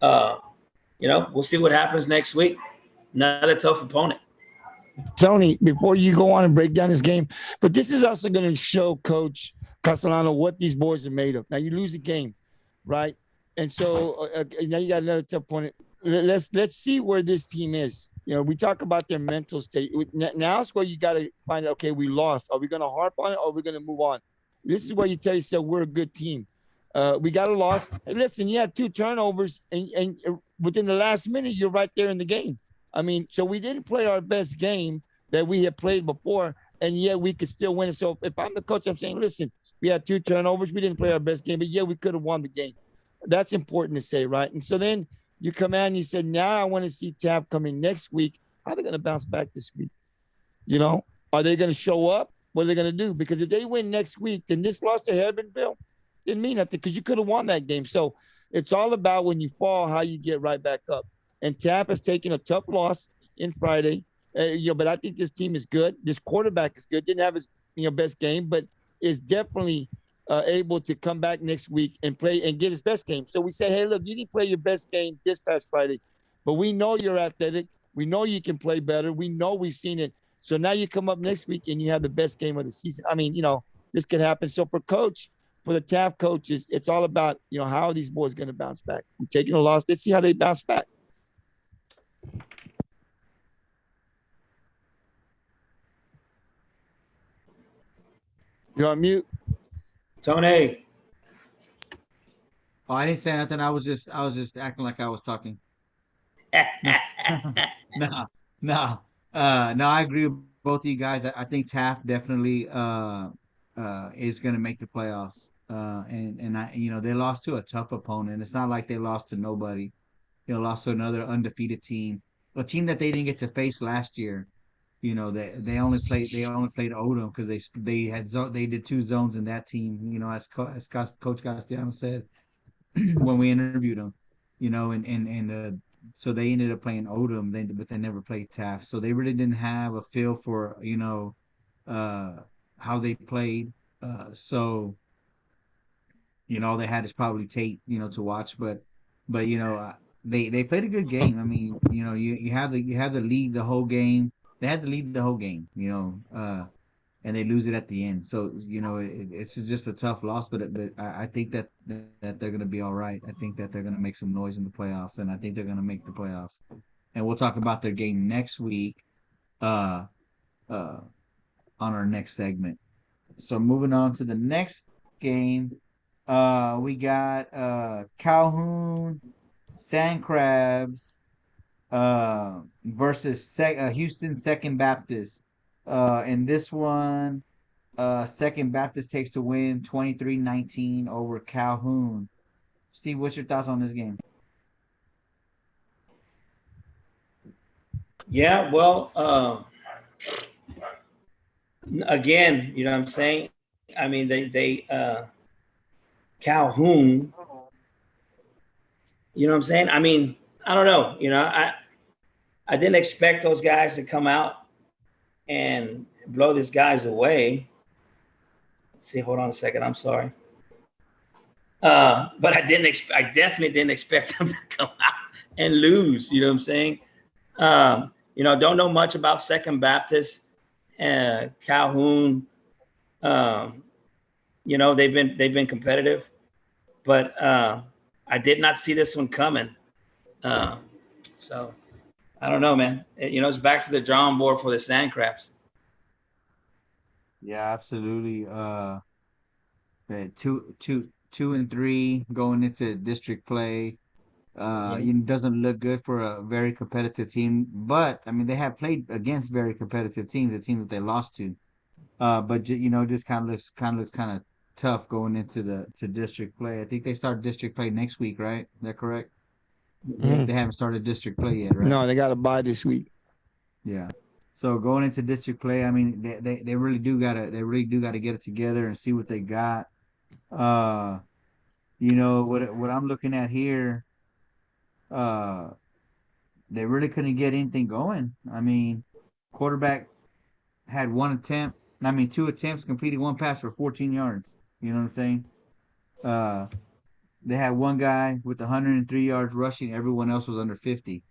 we'll see what happens next week. Another tough opponent. Tony, before you go on and break down this game, but this is also going to show Coach Castellano what these boys are made of. Now you lose a game, right? And so now you got another tough opponent. Let's see where this team is. We talk about their mental state. Now it's where you got to find out, okay, we lost. Are we going to harp on it, or are we going to move on? This is where you tell yourself we're a good team. We got a loss. Hey, listen, you had 2 turnovers, and within the last minute, you're right there in the game. I mean, so we didn't play our best game that we had played before, and yet we could still win it. So if I'm the coach, I'm saying, listen, we had 2 turnovers. We didn't play our best game, but yeah, we could have won the game. That's important to say, right? And so then you come out and you said, now I want to see Taft coming next week. How are they going to bounce back this week? Are they going to show up? What are they going to do? Because if they win next week, then this loss to Hebbronville didn't mean nothing, because you could have won that game. So it's all about when you fall, how you get right back up. And Taft has taken a tough loss in Friday, but I think this team is good. This quarterback is good. Didn't have his best game, but is definitely able to come back next week and play and get his best game. So we say, hey, look, you didn't play your best game this past Friday, but we know you're athletic. We know you can play better. We know we've seen it. So now you come up next week and you have the best game of the season. I mean, this could happen. So for the Taft coaches, it's all about, how are these boys going to bounce back? We're taking a loss. Let's see how they bounce back. You're on mute. Tony. Oh, I didn't say nothing. I was just acting like I was talking. No. No, I agree with both of you guys. I think Taft definitely is going to make the playoffs. And they lost to a tough opponent. It's not like they lost to nobody. They lost to another undefeated team, a team that they didn't get to face last year. they only played Odom because they did 2 zones in that team. As Coach Castellano said when we interviewed him, so they ended up playing Odom, but they never played Taft. So they really didn't have a feel for how they played. So all they had is probably tape, to watch. But they played a good game. I mean, you have the lead the whole game. They had to lead the whole game, and they lose it at the end. So it's just a tough loss. But I think that they're gonna be all right. I think that they're gonna make some noise in the playoffs, and I think they're gonna make the playoffs. And we'll talk about their game next week, on our next segment. So moving on to the next game, we got Calhoun Sandcrabs versus Houston Second Baptist. In this one, Second Baptist takes the win 23-19 over Calhoun. Steve, what's your thoughts on this game? Yeah, well, again, you know what I'm saying? I mean, they Calhoun, you know what I'm saying? I mean, I don't know. I didn't expect those guys to come out and blow these guys away. Let's see, hold on a second. I'm sorry. But I definitely didn't expect them to come out and lose. You know what I'm saying? Don't know much about Second Baptist and Calhoun. They've been competitive, but I did not see this one coming. So I don't know, man. It's back to the drawing board for the Sandcrabs. Yeah, absolutely. 2-3 going into district play. Doesn't look good for a very competitive team, but I mean they have played against very competitive teams, the team that they lost to. But just kind of looks kind of tough going into to district play. I think they start district play next week, right? Is that correct? They haven't started district play yet, right? No, they got to bye this week. Yeah. So going into district play, I mean, they really do gotta get it together and see what they got. What I'm looking at here, they really couldn't get anything going. I mean, quarterback had 2 attempts, completed 1 pass for 14 yards. You know what I'm saying? They had one guy with 103 yards rushing. Everyone else was under 50.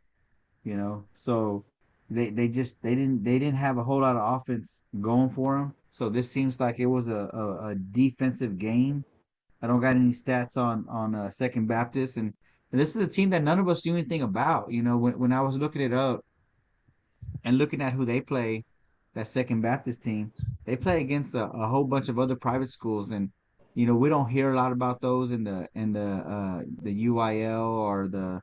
So they didn't have a whole lot of offense going for them. So this seems like it was a defensive game. I don't got any stats on Second Baptist, and this is a team that none of us knew anything about. When I was looking it up and looking at who they play, that Second Baptist team, they play against a whole bunch of other private schools, and we don't hear a lot about those in the UIL or the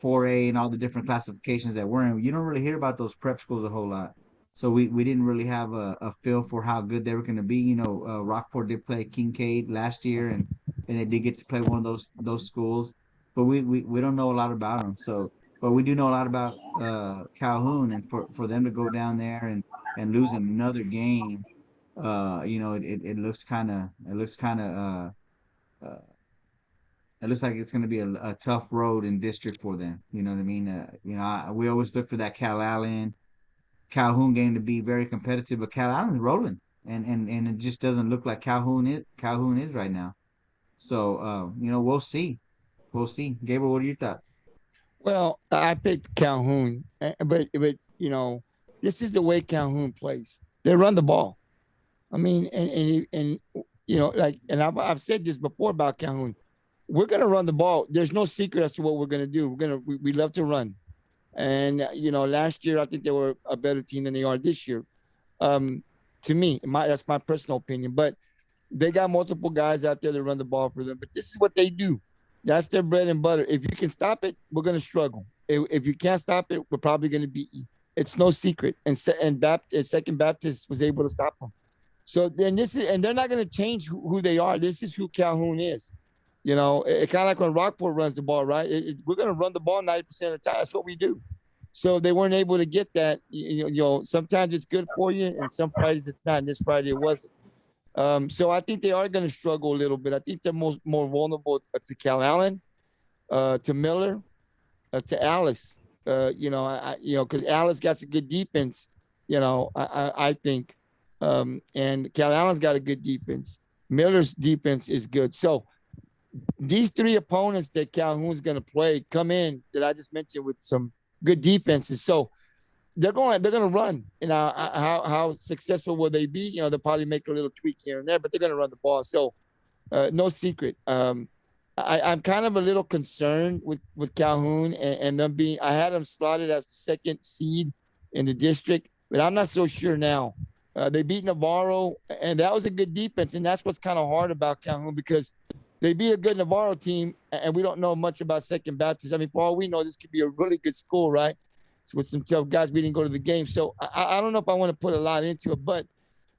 4A and all the different classifications that we're in. You don't really hear about those prep schools a whole lot. So we didn't really have a feel for how good they were going to be. Rockport did play Kincaid last year, and they did get to play one of those schools. But we don't know a lot about them. So, but we do know a lot about Calhoun, and for them to go down there and lose another game, it looks like it's going to be a tough road in district for them. You know what I mean? We always look for that Calhoun game to be very competitive, but Calhoun's rolling, and it just doesn't look like Calhoun is right now. So we'll see. Gabriel, what are your thoughts? Well, I picked Calhoun, but this is the way Calhoun plays. They run the ball. I mean, and I've said this before about Calhoun. We're gonna run the ball. There's no secret as to what we're gonna do. We love to run, and last year I think they were a better team than they are this year. To me, that's my personal opinion. But they got multiple guys out there that run the ball for them. But this is what they do. That's their bread and butter. If you can stop it, we're gonna struggle. If you can't stop it, we're probably gonna beat you. It's no secret. And Second Baptist was able to stop them. So then they're not gonna change who they are. This is who Calhoun is. It kind of like when Rockport runs the ball, right? We're going to run the ball 90% of the time. That's what we do. So they weren't able to get that. Sometimes it's good for you, and some Fridays it's not. And this Friday it wasn't. So I think they are going to struggle a little bit. I think they're more vulnerable to Calhoun, to Miller, to Alice. Because Alice got some good defense. I think, and Calhoun's got a good defense. Miller's defense is good. So these three opponents that Calhoun's going to play come in that I just mentioned with some good defenses. So they're going to run. How successful will they be? They'll probably make a little tweak here and there, but they're going to run the ball. So no secret. I'm kind of a little concerned with Calhoun and them being. I had them slotted as the second seed in the district, but I'm not so sure now. They beat Navarro, and that was a good defense, and that's what's kind of hard about Calhoun because they beat a good Navarro team, and we don't know much about Second Baptist. I mean, for all we know, this could be a really good school, right? It's with some tough guys. We didn't go to the game, so I don't know if I want to put a lot into it, but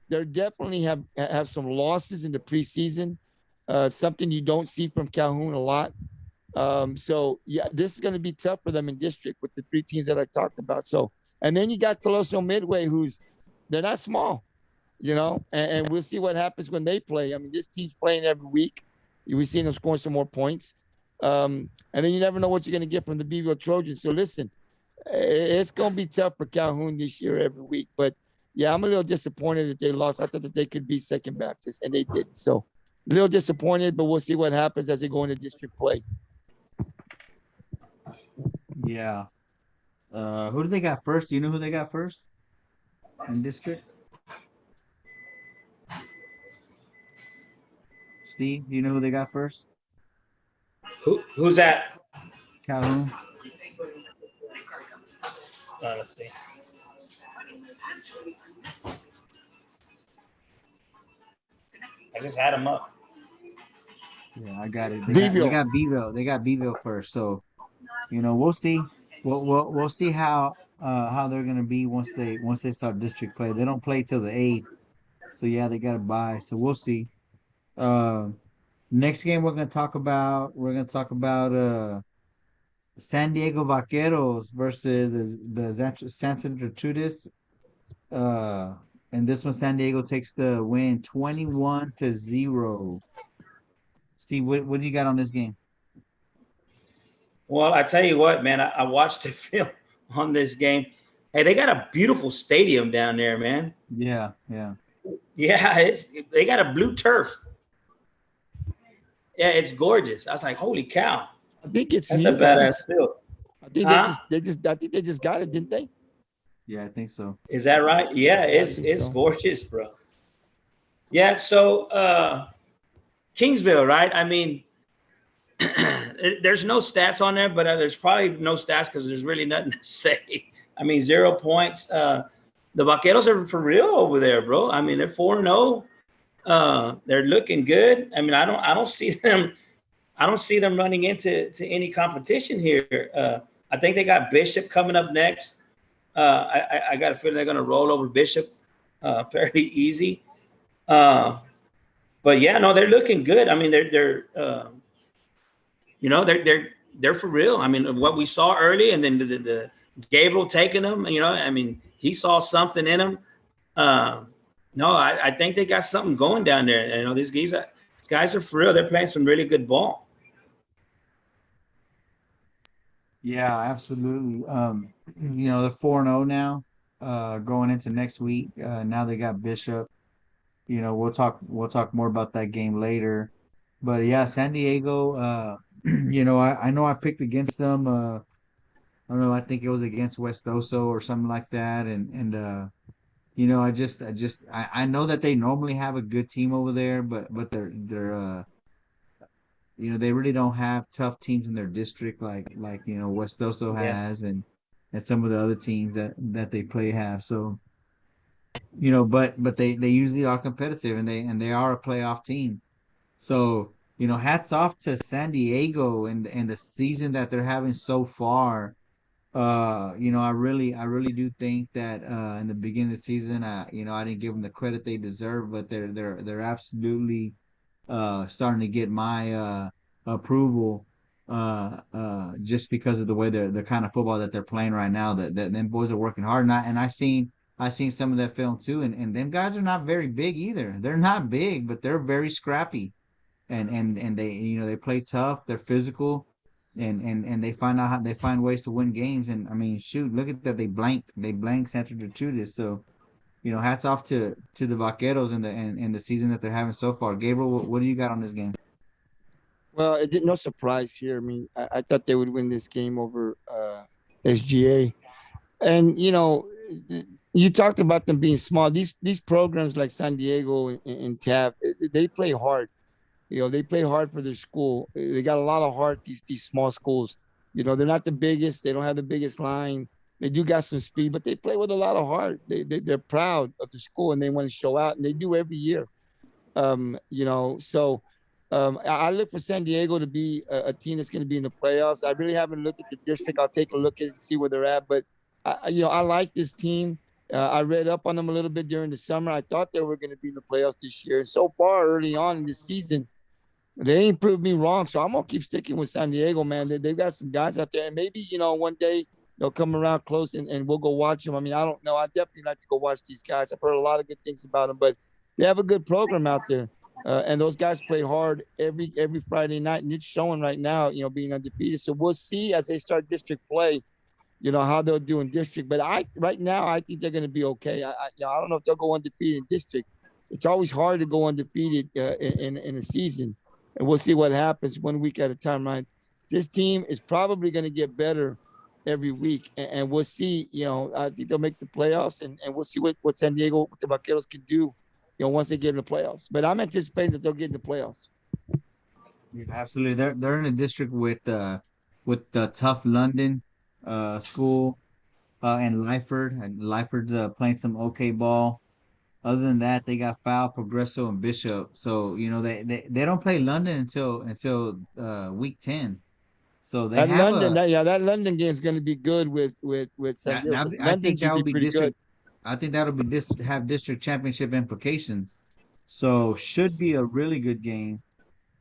they definitely have some losses in the preseason, something you don't see from Calhoun a lot. So yeah, this is going to be tough for them in district with the three teams that I talked about. So, and then you got Toloso Midway, they're not small, and we'll see what happens when they play. I mean, this team's playing every week. We've seen them scoring some more points. And then you never know what you're going to get from the Beaver Trojans. So listen, it's going to be tough for Calhoun this year every week. But yeah, I'm a little disappointed that they lost. I thought that they could be Second Baptist, and they didn't. So a little disappointed, but we'll see what happens as they go into district play. Yeah. Who do they got first? Do you know who they got first in district? Steve, do you know who they got first? Who's that? Calhoun. Let's see. I just had him up. Yeah, I got it. They got Beeville. They got Beeville first. So, we'll see. We'll see how they're gonna be once they start district play. They don't play till the 8th. So yeah, they got to bye. So we'll see. Next game we're gonna talk about San Diego Vaqueros versus the Santa Gertrudis. And this one San Diego takes the win 21-0. Steve, what do you got on this game? Well, I tell you what, man, I watched the film on this game. Hey, they got a beautiful stadium down there, man. Yeah. Yeah, they got a blue turf. Yeah, it's gorgeous. I was like, holy cow. I think it's that's a badass field. I think I think they just got it, didn't they? Yeah, I think so. Is that right? Yeah, it's gorgeous, bro. Yeah, so Kingsville, right? I mean, there's no stats on there, but there's probably no stats because there's really nothing to say. I mean, 0 points. The Vaqueros are for real over there, bro. I mean, they're 4-0. They're looking good. I mean, I don't see them running into any competition here. I think they got Bishop coming up next. I got a feeling they're going to roll over Bishop fairly easy. But yeah, no, they're looking good. I mean, they're for real. I mean, what we saw early, and then the Gabriel taking them. I mean, he saw something in them. No, I think they got something going down there. These guys are for real. They're playing some really good ball. Yeah, absolutely. They're 4-0 now, going into next week. Now they got Bishop. We'll talk more about that game later. But yeah, San Diego, I know I picked against them. I don't know, I think it was against West Oso or something like that. And I know that they normally have a good team over there, but they're they really don't have tough teams in their district like West Oso has and some of the other teams that they play have. So but they usually are competitive and they are a playoff team. So hats off to San Diego and the season that they're having so far. I really do think that in the beginning of the season, I didn't give them the credit they deserve, but they're absolutely starting to get my approval. just because of the way the kind of football that they're playing right now. That them boys are working hard, and I seen some of that film too, and them guys are not very big either. They're not big, but they're very scrappy, and they they play tough. They're physical, and they find ways to win games. And I mean, shoot, look at that. They blanked Santa Gertrudis. So hats off to the Vaqueros and the season that they're having so far. Gabriel, what do you got on this game? Well, it did no surprise here. I mean, I thought they would win this game over SGA. And you talked about them being small. These programs like San Diego and Taft, they play hard. They play hard for their school. They got a lot of heart. These small schools. They're not the biggest. They don't have the biggest line. They do got some speed, but they play with a lot of heart. They're proud of the school and they want to show out, and they do every year. So I look for San Diego to be a team that's going to be in the playoffs. I really haven't looked at the district. I'll take a look at it and see where they're at. But I like this team. I read up on them a little bit during the summer. I thought they were going to be in the playoffs this year. And so far, early on in the season, they ain't proved me wrong. So I'm gonna keep sticking with San Diego, man. They've got some guys out there, and maybe one day they'll come around close and we'll go watch them. I mean, I don't know. I definitely like to go watch these guys. I've heard a lot of good things about them, but they have a good program out there. And those guys play hard every Friday night, and it's showing right now, being undefeated. So we'll see as they start district play, how they'll do in district. But right now, I think they're going to be okay. I don't know if they'll go undefeated in district. It's always hard to go undefeated in a season, and we'll see what happens 1 week at a time. Right? This team is probably going to get better every week, and we'll see. I think they'll make the playoffs, and we'll see what San Diego, what the Vaqueros can do. Once they get in the playoffs. But I'm anticipating that they'll get in the playoffs. Yeah, absolutely. They're in a district with the tough London school and Lyford. And Lyford's playing some okay ball. Other than that, they got Foul, Progresso, and Bishop. So they don't play London until week 10. So they have That London game is going to be good with San Diego. I London think that should will be be pretty good. I think that'll be have district championship implications. So should be a really good game.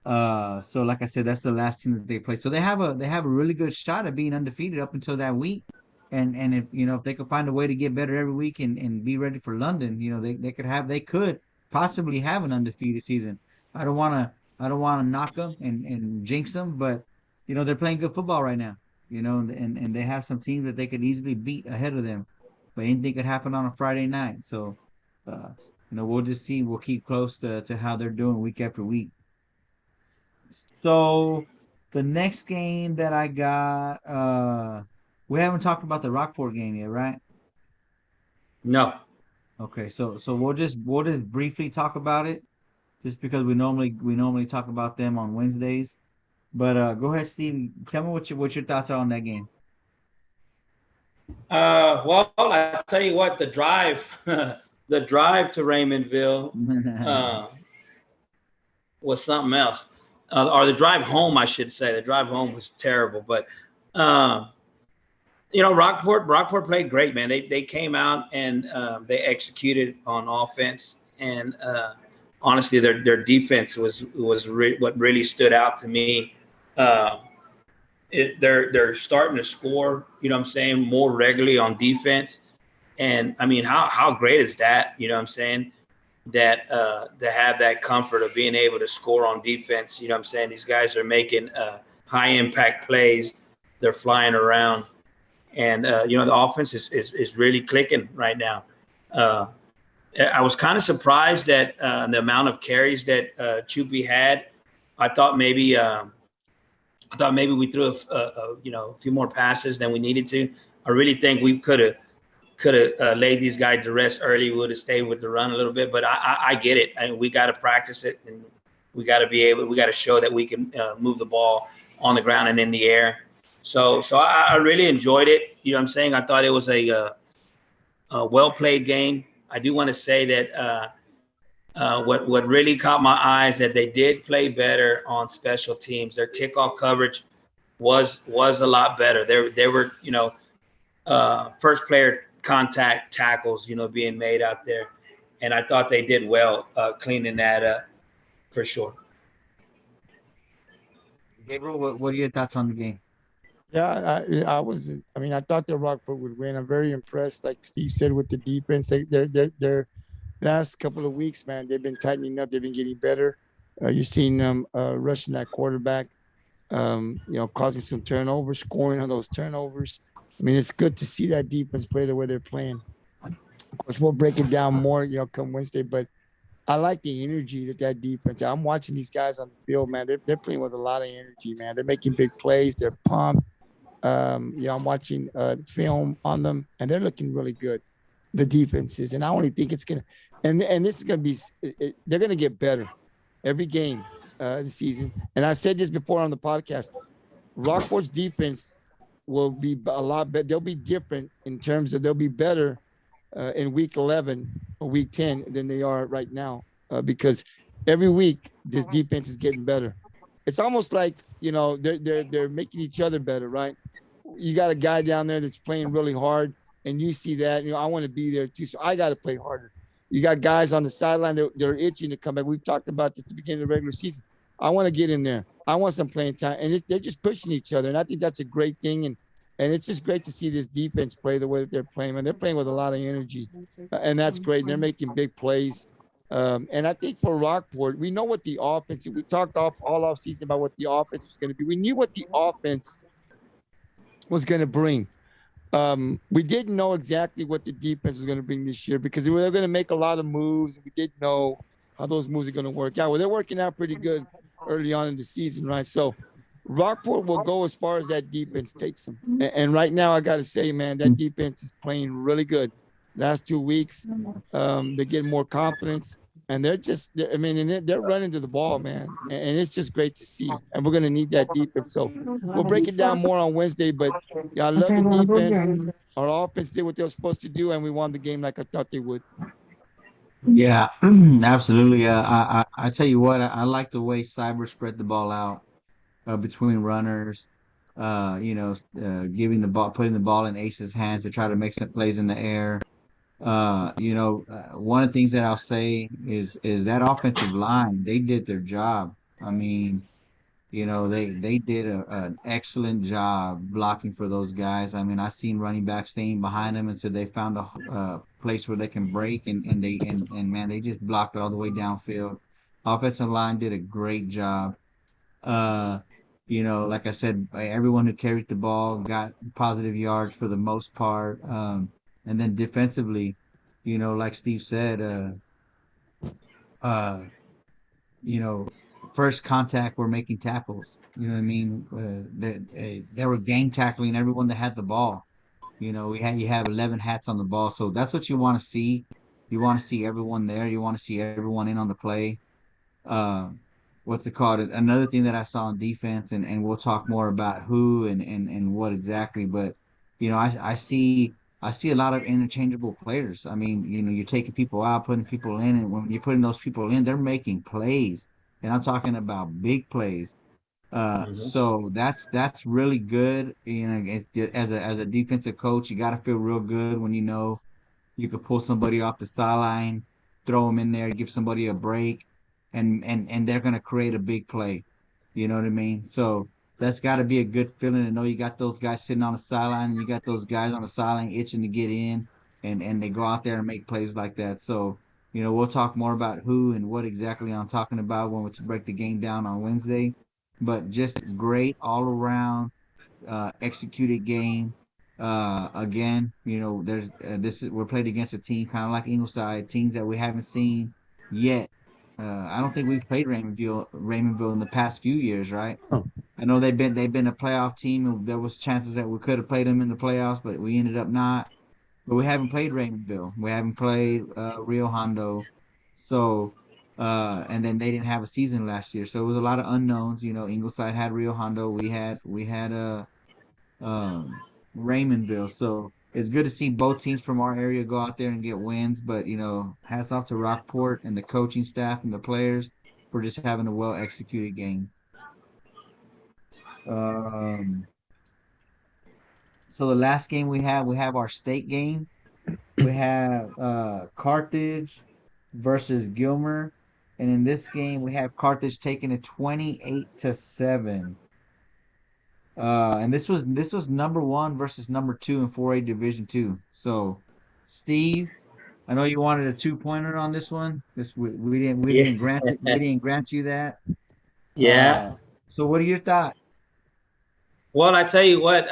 So like I said, that's the last team that they play. So they have a really good shot at being undefeated up until that week. And if they could find a way to get better every week and be ready for London, they could possibly have an undefeated season. I don't wanna knock them and jinx them, but they're playing good football right now. And they have some teams that they could easily beat ahead of them. But anything could happen on a Friday night. So uh, we'll just see. We'll keep close to how they're doing week after week. So the next game that I got, we haven't talked about the Rockport game yet, right? No. Okay, so we'll just briefly talk about it, just because we normally talk about them on Wednesdays. But go ahead, Steve. Tell me what your thoughts are on that game. Well, I tell you what, the drive, the drive to Raymondville was something else. Or the drive home, I should say. The drive home was terrible, but Rockport played great, man. They came out and they executed on offense, and honestly, their defense was what really stood out to me. They're starting to score, what I'm saying, more regularly on defense, and I mean, how great is that? What I'm saying, that to have that comfort of being able to score on defense. What I'm saying, these guys are making high impact plays. They're flying around. And the offense is really clicking right now. I was kind of surprised at the amount of carries that Chupi had. I thought maybe we threw a few more passes than we needed to. I really think we could have laid these guys to rest early. We would have stayed with the run a little bit. But I get it. We got to practice it, and we got to show that we can move the ball on the ground and in the air. So I really enjoyed it. What I'm saying, I thought it was a well-played game. I do want to say that what really caught my eyes, that they did play better on special teams. Their kickoff coverage was a lot better. There were first player contact tackles being made out there, and I thought they did well cleaning that up for sure. Gabriel, what are your thoughts on the game? Yeah, I thought that Rockport would win. I'm very impressed, like Steve said, with the defense. They're last couple of weeks, man, they've been tightening up. They've been getting better. You're seeing them rushing that quarterback, causing some turnovers, scoring on those turnovers. I mean, it's good to see that defense play the way they're playing. Of course, we'll break it down more, come Wednesday. But I like the energy that defense. I'm watching these guys on the field, man. They're playing with a lot of energy, man. They're making big plays. They're pumped. I'm watching film on them, and they're looking really good. The defenses, and I only think it's gonna, and this is gonna be, they're gonna get better every game this season. And I said this before on the podcast. Rockport's defense will be a lot better. They'll be different in terms of they'll be better in week 11 or week 10 than they are right now because every week this defense is getting better. It's almost like they're making each other better, right? You got a guy down there that's playing really hard, and you see that. I want to be there too, so I got to play harder. You got guys on the sideline that they're itching to come back. We've talked about this at the beginning of the regular season. I want to get in there. I want some playing time, and they're just pushing each other, and I think that's a great thing. And it's just great to see this defense play the way that they're playing. And they're playing with a lot of energy, and that's great. And they're making big plays. And I think for Rockport, we know what the offense. We talked all off season about what the offense was going to be. We knew what the offense was going to bring. We didn't know exactly what the defense was going to bring this year because they were going to make a lot of moves. We didn't know how those moves are going to work out. Well, they're working out pretty good early on in the season, right? So Rockport will go as far as that defense takes them. And right now, I got to say, man, that defense is playing really good. Last 2 weeks, they're getting more confidence. And they're running to the ball, man. And it's just great to see. And we're going to need that defense. So we'll break it down more on Wednesday. But I love the defense. Our offense did what they were supposed to do, and we won the game like I thought they would. Yeah, absolutely. I tell you what, I like the way Cyber spread the ball out between runners. Giving the ball, putting the ball in Ace's hands to try to make some plays in the air. One of the things that I'll say is that offensive line, they did their job. I mean, they did an excellent job blocking for those guys. I mean, I seen running backs staying behind them until they found a place where they can break, and man, they just blocked all the way downfield. Offensive line did a great job. Like I said, everyone who carried the ball got positive yards for the most part. And then defensively, like Steve said, first contact, we're making tackles. You know what I mean? They were gang tackling everyone that had the ball. You have 11 hats on the ball, so that's what you want to see. You want to see everyone there. You want to see everyone in on the play. What's it called? Another thing that I saw on defense, and we'll talk more about who and what exactly, but I see a lot of interchangeable players. I mean, you're taking people out, putting people in, and when you're putting those people in, they're making plays, and I'm talking about big plays. So that's really good. As a defensive coach, you got to feel real good when you could pull somebody off the sideline, throw them in there, give somebody a break, and they're gonna create a big play. You know what I mean? So that's got to be a good feeling to know you got those guys sitting on the sideline and you got those guys on the sideline itching to get in, and they go out there and make plays like that. So, we'll talk more about who and what exactly I'm talking about when we break the game down on Wednesday. But just great all around executed game. Again, we're played against a team kind of like Ingleside, teams that we haven't seen yet. I don't think we've played Raymondville in the past few years, right? I know they've been a playoff team, and there was chances that we could have played them in the playoffs, but we ended up not. But we haven't played Raymondville. We haven't played Rio Hondo. So, and then they didn't have a season last year, so it was a lot of unknowns. Ingleside had Rio Hondo. We had Raymondville. So it's good to see both teams from our area go out there and get wins. But hats off to Rockport and the coaching staff and the players for just having a well executed game. So the last game we have our state game. We have Carthage versus Gilmer, and in this game we have Carthage taking it 28-7. And this was number 1 versus number 2 in 4A Division 2. So, Steve, I know you wanted a 2-pointer on this one. We Yeah. didn't grant it. We didn't grant you that. Yeah. So what are your thoughts? Well, I tell you what,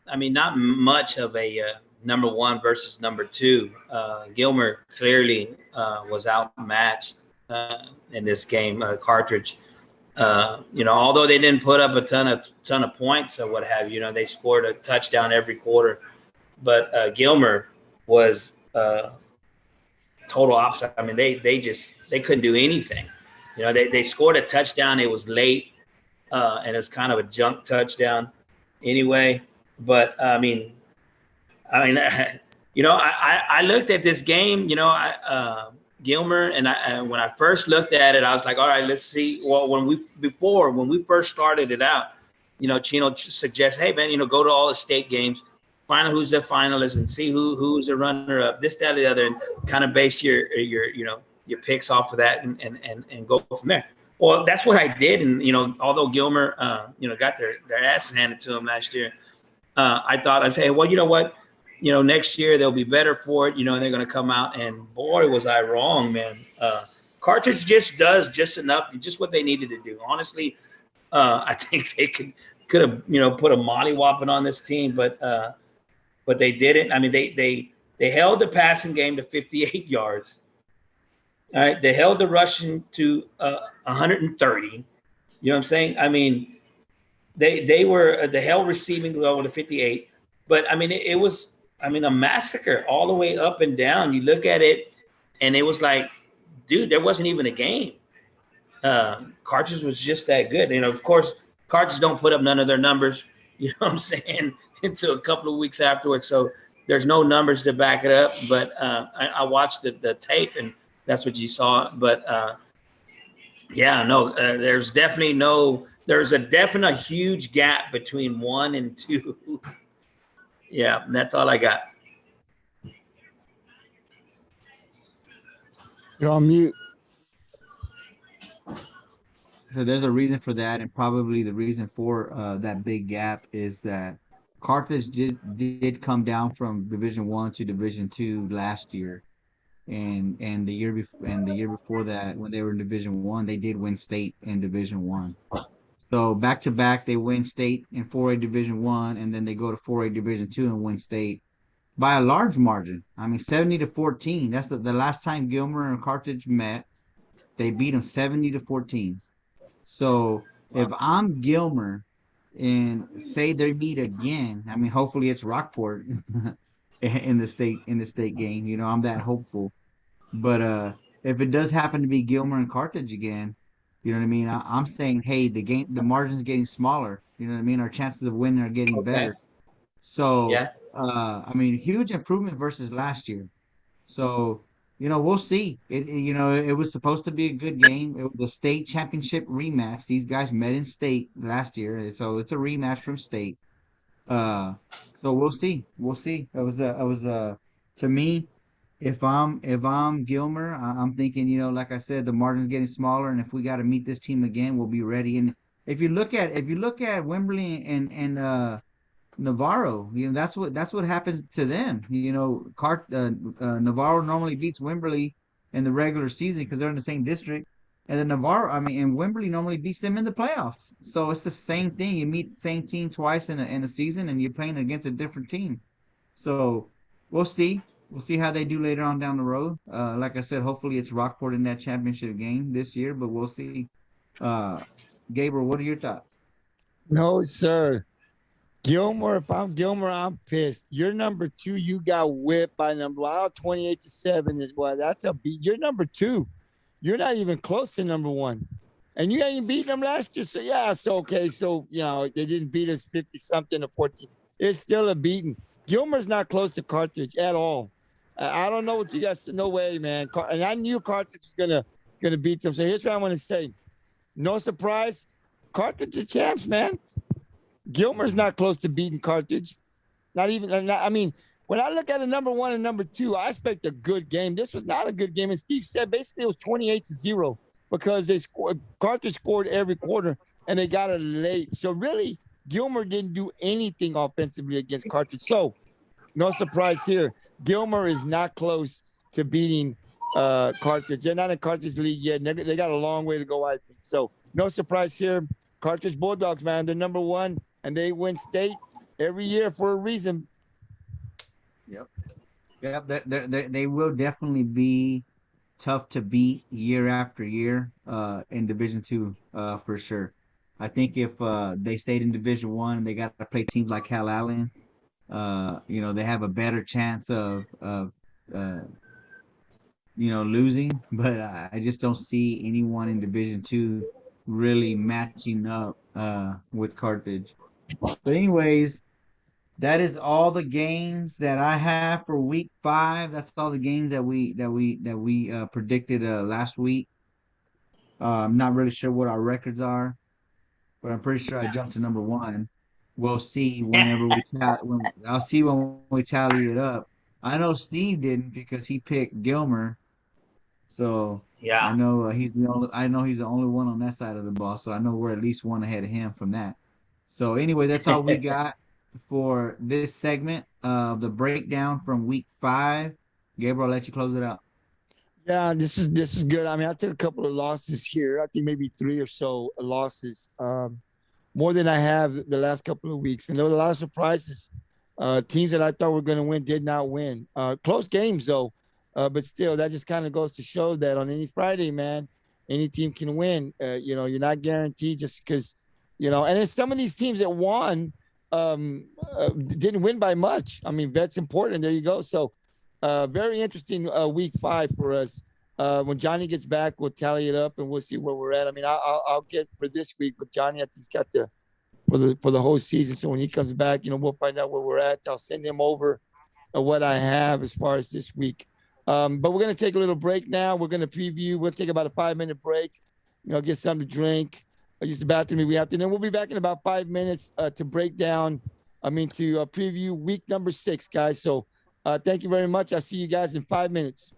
not much of a number one versus number two. Gilmer clearly was outmatched in this game. Carthage, although they didn't put up a ton of points or what have you, they scored a touchdown every quarter. But Gilmer was total opposite. I mean, they couldn't do anything. They scored a touchdown. It was late. And it's kind of a junk touchdown anyway. But I looked at this game, Gilmer, and when I first looked at it, I was like, all right, let's see. Well, when we first started it out, Chino suggests, hey man, go to all the state games, find out who's the finalist and see who's the runner up, this, that, or the other, and kind of base your picks off of that and go from there. Well, that's what I did, and although Gilmer, got their asses handed to them last year, I say, well, you know what, next year they'll be better for it, and they're going to come out, and boy, was I wrong, man. Carthage just does just enough, just what they needed to do. Honestly, I think they could have, put a mollywhopping on this team, but they didn't. I mean, they held the passing game to 58 yards. All right, they held the rushing to 130. You know what I'm saying? I mean, they held receiving level to 58. But I mean, it was a massacre all the way up and down. You look at it, and it was like, dude, there wasn't even a game. Carthage was just that good. Of course, Carthage don't put up none of their numbers. You know what I'm saying? Until a couple of weeks afterwards, so there's no numbers to back it up. But I watched the tape and that's what you saw. But there's a definite huge gap between 1 and 2. Yeah, that's all I got. You're on mute. So there's a reason for that, and probably the reason for that big gap is that Carthage did come down from Division 1 to Division 2 last year. And the year before that, when they were in Division 1, they did win state in Division 1. So back to back, they win state in 4A Division 1, and then they go to 4A Division 2 and win state by a large margin. I mean, 70-14. That's the last time Gilmer and Carthage met. They beat them 70-14. So if I'm Gilmer and say they meet again, I mean, hopefully it's Rockport in the state game. I'm that hopeful. But if it does happen to be Gilmer and Carthage again, you know what I mean? I'm saying, hey, the margin's getting smaller. You know what I mean? Our chances of winning are getting better. So, yeah. Huge improvement versus last year. So, we'll see. It was supposed to be a good game. It was the state championship rematch. These guys met in state last year, so it's a rematch from state. So we'll see. It was to me, if I'm Gilmer, I'm thinking, like I said, the margin's getting smaller, and if we got to meet this team again, we'll be ready. And if you look at Wimberley and Navarro, that's what happens to them. Navarro normally beats Wimberley in the regular season because they're in the same district. And then and Wimberley normally beats them in the playoffs. So it's the same thing. You meet the same team twice in a season, and you're playing against a different team. So we'll see. We'll see how they do later on down the road. Like I said, hopefully it's Rockport in that championship game this year, but we'll see. Gabriel, what are your thoughts? No, sir. Gilmer, if I'm Gilmer, I'm pissed. You're number 2. You got whipped by number 28-7 is well. That's a beat. You're number 2. You're not even close to number 1. And you ain't beaten them last year. So yeah, so okay. So they didn't beat us 50-something to 14. It's still a beating. Gilmer's not close to Carthage at all. I don't know what you guys. No way, man. And I knew Carthage was gonna beat them. So here's what I want to say. No surprise, Carthage is champs, man. Gilmer's not close to beating Carthage. Not even. I mean, when I look at a number 1 and number 2, I expect a good game. This was not a good game. And Steve said basically it was 28-0 because Carthage scored every quarter. and they got it late. So really, Gilmer didn't do anything offensively against Carthage. So no surprise here. Gilmer is not close to beating Carthage. They're not in Carthage league yet. They got a long way to go, I think. So no surprise here. Carthage Bulldogs, man, they're number one, and they win state every year for a reason. Yep. They will definitely be tough to beat year after year in Division II for sure. I think if they stayed in Division I, they got to play teams like Calhoun. They have a better chance of losing, but I just don't see anyone in Division II really matching up with Carthage. But anyways, that is all the games that I have for week 5. That's all the games that we predicted last week. I'm not really sure what our records are, but I'm pretty sure I jumped to number 1. We'll see whenever I'll see when we tally it up. I know Steve didn't because he picked Gilmer. So yeah, I know he's the only one on that side of the ball. So I know we're at least one ahead of him from that. So anyway, that's all we got for this segment of the breakdown from week 5. Gabriel, I'll let you close it out. Yeah, this is good. I mean, I took a couple of losses here. I think maybe 3 or so losses, more than I have the last couple of weeks. And there were a lot of surprises. Teams that I thought were going to win did not win. Close games though. But still, that just kind of goes to show that on any Friday, man, any team can win. You're not guaranteed just because, and then some of these teams that won didn't win by much. I mean, that's important. There you go. So very interesting week 5 for us. When Johnny gets back, we'll tally it up and we'll see where we're at. I mean, I'll get for this week with Johnny. I think he's got for the whole season. So when he comes back, we'll find out where we're at. I'll send him over what I have as far as this week. But we're going to take a little break now. We're going to preview. We'll take about a 5-minute break, get something to drink, use the bathroom if we have to. And then we'll be back in about 5 minutes to break down, to preview week number 6, guys. So thank you very much. I'll see you guys in 5 minutes.